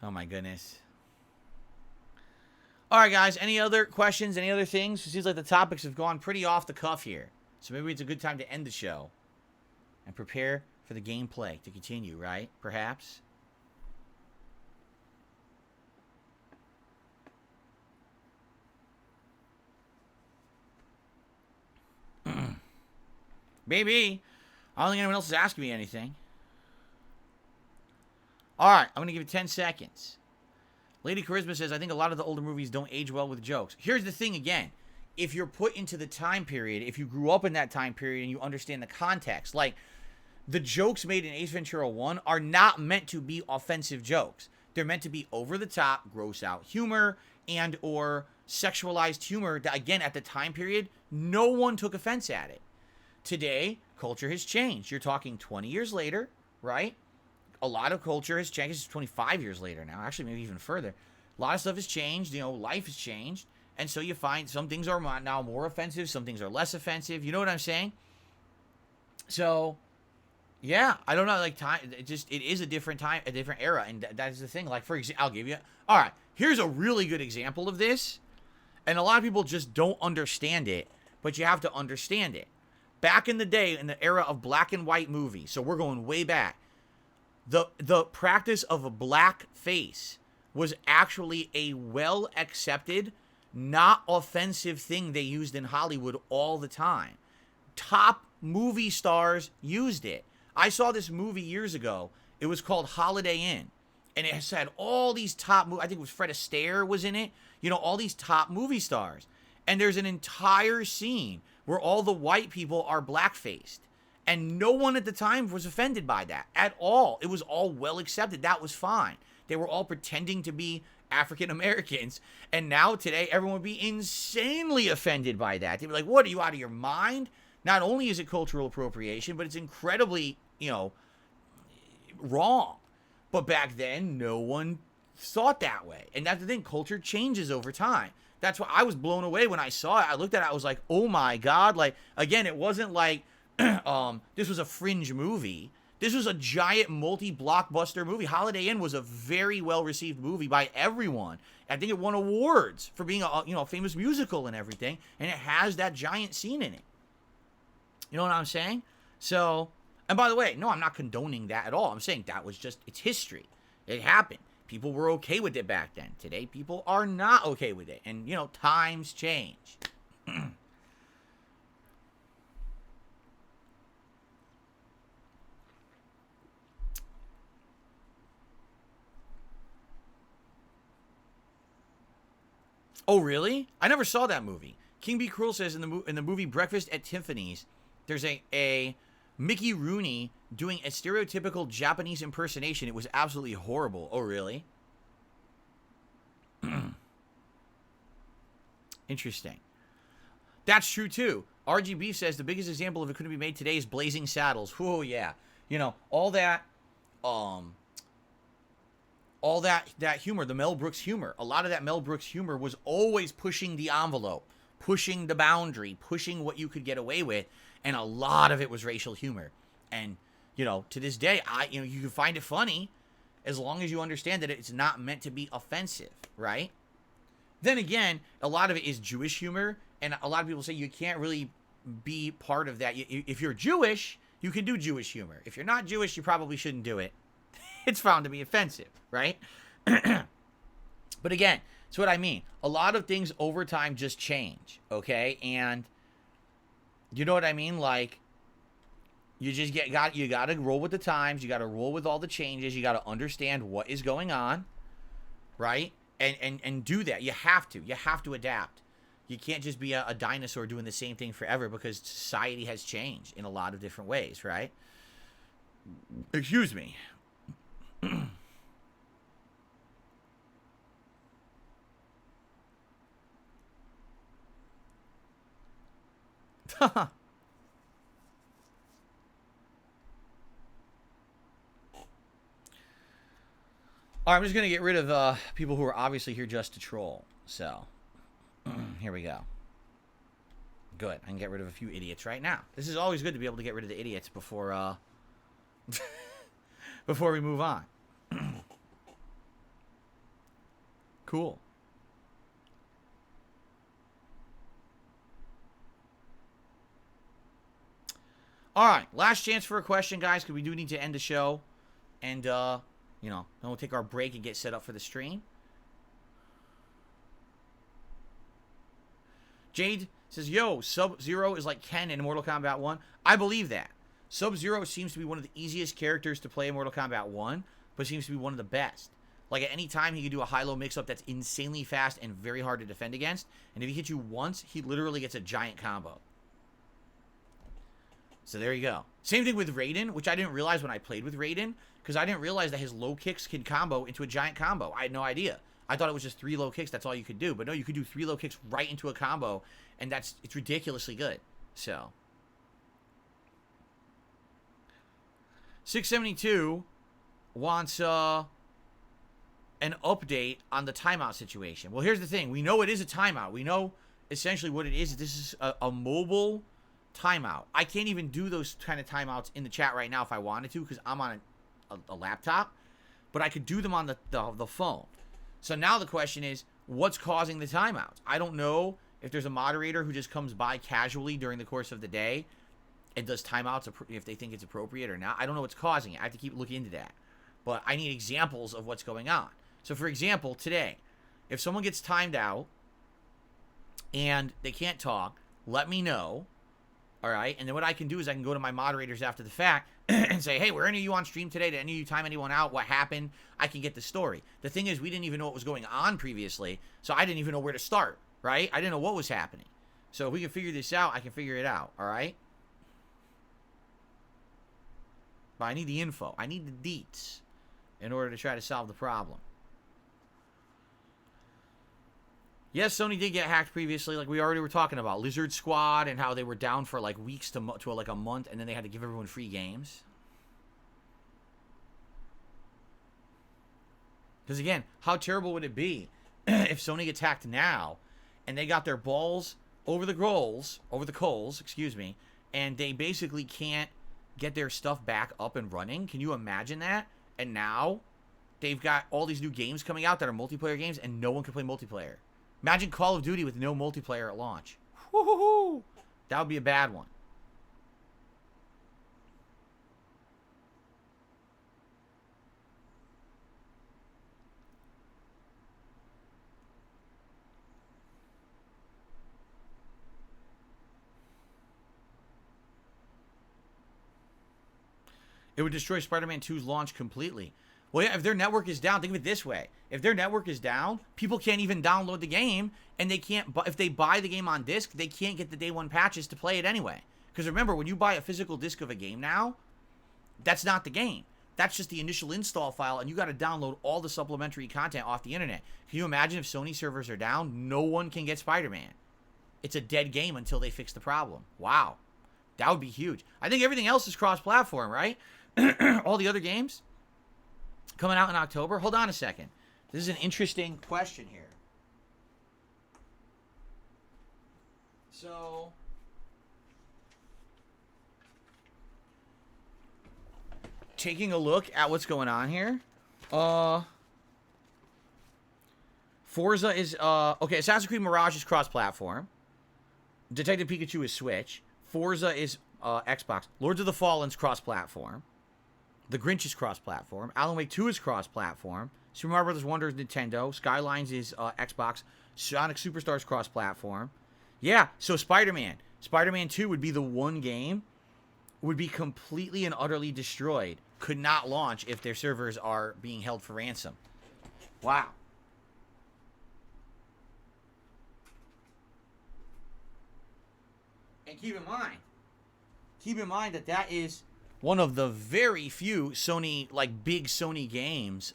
Oh, my goodness. All right, guys. Any other questions? Any other things? It seems like the topics have gone pretty off the cuff here. So maybe it's a good time to end the show and prepare for the gameplay to continue, right? Perhaps. Maybe. I don't think anyone else is asking me anything. All right, I'm going to give you 10 seconds. Lady Charisma says, I think a lot of the older movies don't age well with jokes. Here's the thing again. If you're put into the time period, if you grew up in that time period and you understand the context, like the jokes made in Ace Ventura 1 are not meant to be offensive jokes. They're meant to be over-the-top, gross-out humor and or sexualized humor that, again, at the time period, no one took offense at it. Today, culture has changed. You're talking 20 years later, right? A lot of culture has changed. It's 25 years later now. Actually, maybe even further. A lot of stuff has changed. You know, life has changed. And so you find some things are now more offensive. Some things are less offensive. You know what I'm saying? So, yeah. I don't know. Like, time, it is a different time, a different era. And that's the thing. Like, for example, I'll give you. All right. Here's a really good example of this. And a lot of people just don't understand it. But you have to understand it. Back in the day, in the era of black and white movies. So we're going way back. The practice of a black face was actually a well-accepted, not offensive thing they used in Hollywood all the time. Top movie stars used it. I saw this movie years ago. It was called Holiday Inn. And it had all these top, I think it was Fred Astaire was in it. You know, all these top movie stars. And there's an entire scene where all the white people are black-faced. And no one at the time was offended by that at all. It was all well accepted. That was fine. They were all pretending to be African Americans. And now today, everyone would be insanely offended by that. They'd be like, what, are you out of your mind? Not only is it cultural appropriation, but it's incredibly, you know, wrong. But back then, no one thought that way. And that's the thing. Culture changes over time. That's why I was blown away when I saw it. I looked at it. I was like, oh, my God. Like, again, it wasn't like, this was a fringe movie. This was a giant multi-blockbuster movie. Holiday Inn was a very well-received movie by everyone. I think it won awards for being a famous musical and everything. And it has that giant scene in it. You know what I'm saying? So, and by the way, no, I'm not condoning that at all. I'm saying that was just, it's history. It happened. People were okay with it back then. Today, people are not okay with it. And, you know, times change. Oh, really? I never saw that movie. King B. Cruel says in the movie Breakfast at Tiffany's, there's a Mickey Rooney doing a stereotypical Japanese impersonation. It was absolutely horrible. Oh, really? Interesting. That's true, too. RGB says the biggest example of it couldn't be made today is Blazing Saddles. Oh, yeah. You know, all that humor, the Mel Brooks humor, a lot of that Mel Brooks humor was always pushing the envelope, pushing the boundary, pushing what you could get away with, and a lot of it was racial humor. And, you know, to this day, you can find it funny as long as you understand that it's not meant to be offensive, right? Then again, a lot of it is Jewish humor, and a lot of people say you can't really be part of that. If you're Jewish, you can do Jewish humor. If you're not Jewish, you probably shouldn't do it. It's found to be offensive, right? But again, that's what I mean. A lot of things over time just change, okay? And you know what I mean? Like, You just you got to roll with the times. You got to roll with all the changes. You got to understand what is going on, right? And do that. You have to. You have to adapt. You can't just be a dinosaur doing the same thing forever because society has changed in a lot of different ways, right? Excuse me. All right, I'm just going to get rid of people who are obviously here just to troll. So, here we go. Good. I can get rid of a few idiots right now. This is always good to be able to get rid of the idiots before before we move on. Cool. All right, last chance for a question, guys, because we do need to end the show. And, you know, then we'll take our break and get set up for the stream. Jade says, yo, Sub-Zero is like Ken in Mortal Kombat 1. I believe that. Sub-Zero seems to be one of the easiest characters to play in Mortal Kombat 1, but seems to be one of the best. Like, at any time, he can do a high-low mix-up that's insanely fast and very hard to defend against. And if he hits you once, he literally gets a giant combo. So there you go. Same thing with Raiden, which I didn't realize when I played with Raiden, because I didn't realize that his low kicks can combo into a giant combo. I had no idea. I thought it was just 3 low kicks, that's all you could do. But no, you could do 3 low kicks right into a combo, and it's ridiculously good. So 672 wants an update on the timeout situation. Well, here's the thing. We know it is a timeout. We know essentially what it is. This is a mobile timeout. I can't even do those kind of timeouts in the chat right now if I wanted to because I'm on a laptop, but I could do them on the phone. So now the question is, what's causing the timeouts? I don't know if there's a moderator who just comes by casually during the course of the day and does timeouts if they think it's appropriate or not. I don't know what's causing it. I have to keep looking into that. But I need examples of what's going on. So for example, today, if someone gets timed out and they can't talk, let me know. All right, and then what I can do is I can go to my moderators after the fact and say, hey, were any of you on stream today? Did any of you time anyone out? What happened? I can get the story. The thing is, we didn't even know what was going on previously, so I didn't even know where to start, right? I didn't know what was happening. So if we can figure this out, I can figure it out, all right? But I need the info. I need the deets in order to try to solve the problem. Yes, Sony did get hacked previously, like we already were talking about. Lizard Squad and how they were down for like weeks to like a month, and then they had to give everyone free games. Because again, how terrible would it be if Sony gets hacked now, and they got their balls over the coals, excuse me, and they basically can't get their stuff back up and running? Can you imagine that? And now they've got all these new games coming out that are multiplayer games, and no one can play multiplayer. Imagine Call of Duty with no multiplayer at launch. Woo-hoo-hoo. That would be a bad one. It would destroy Spider-Man 2's launch completely. Well, yeah, if their network is down, think of it this way. If their network is down, people can't even download the game, and they can't, if they buy the game on disc, they can't get the day one patches to play it anyway. Because remember, when you buy a physical disc of a game now, that's not the game. That's just the initial install file, and you got to download all the supplementary content off the internet. Can you imagine if Sony servers are down? No one can get Spider-Man. It's a dead game until they fix the problem. Wow. That would be huge. I think everything else is cross-platform, right? All the other games coming out in October. Hold on a second. This is an interesting question here. So, taking a look at what's going on here. Forza is, okay, Assassin's Creed Mirage is cross-platform. Detective Pikachu is Switch. Forza is Xbox. Lords of the Fallen's cross-platform. The Grinch is cross-platform. Alan Wake 2 is cross-platform. Super Mario Bros. Wonder is Nintendo. Skylines is Xbox. Sonic Superstars cross-platform. Yeah, so Spider-Man. Spider-Man 2 would be the one game would be completely and utterly destroyed, could not launch if their servers are being held for ransom. Wow. And keep in mind that that is one of the very few Sony, like big Sony games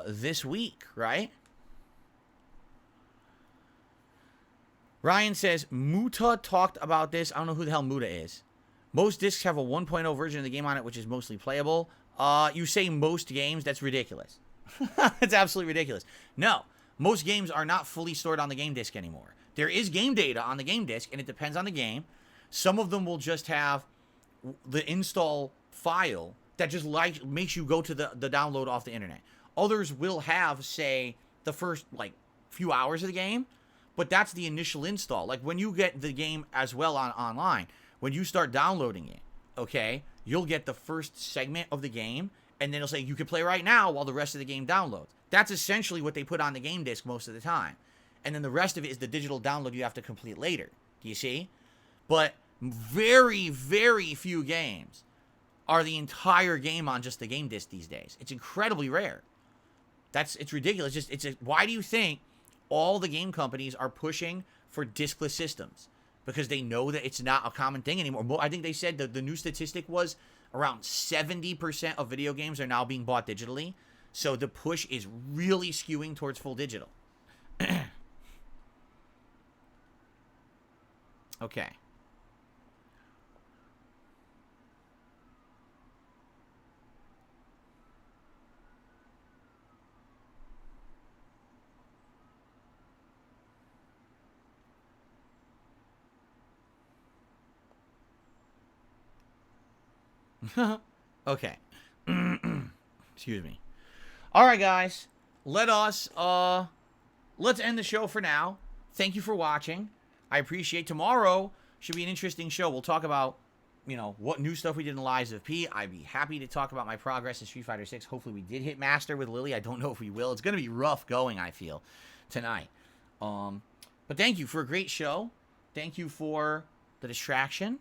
this week, right? Ryan says, Muta talked about this. I don't know who the hell Muta is. Most discs have a 1.0 version of the game on it, which is mostly playable. You say most games, that's ridiculous. It's absolutely ridiculous. No, most games are not fully stored on the game disc anymore. There is game data on the game disc, and it depends on the game. Some of them will just have the install file that just like makes you go to the download off the internet. Others will have, say, the first like few hours of the game, but that's the initial install. Like when you get the game as well online, when you start downloading it, okay, you'll get the first segment of the game, and then it'll say you can play right now while the rest of the game downloads. That's essentially what they put on the game disc most of the time. And then the rest of it is the digital download you have to complete later. Do you see? But very, very few games are the entire game on just the game disc these days. It's incredibly rare. It's ridiculous. Why do you think all the game companies are pushing for discless systems? Because they know that it's not a common thing anymore. I think they said that the new statistic was around 70% of video games are now being bought digitally. So the push is really skewing towards full digital. Okay. Okay. Excuse me. All right, guys. Let's end the show for now. Thank you for watching. I appreciate. Tomorrow should be an interesting show. We'll talk about, what new stuff we did in the Lives of P. I'd be happy to talk about my progress in Street Fighter 6. Hopefully we did hit Master with Lily. I don't know if we will. It's going to be rough going, I feel, tonight. But thank you for a great show. Thank you for the distraction.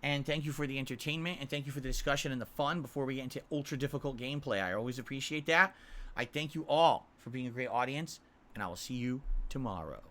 And thank you for the entertainment, and thank you for the discussion and the fun before we get into ultra-difficult gameplay. I always appreciate that. I thank you all for being a great audience, and I will see you tomorrow.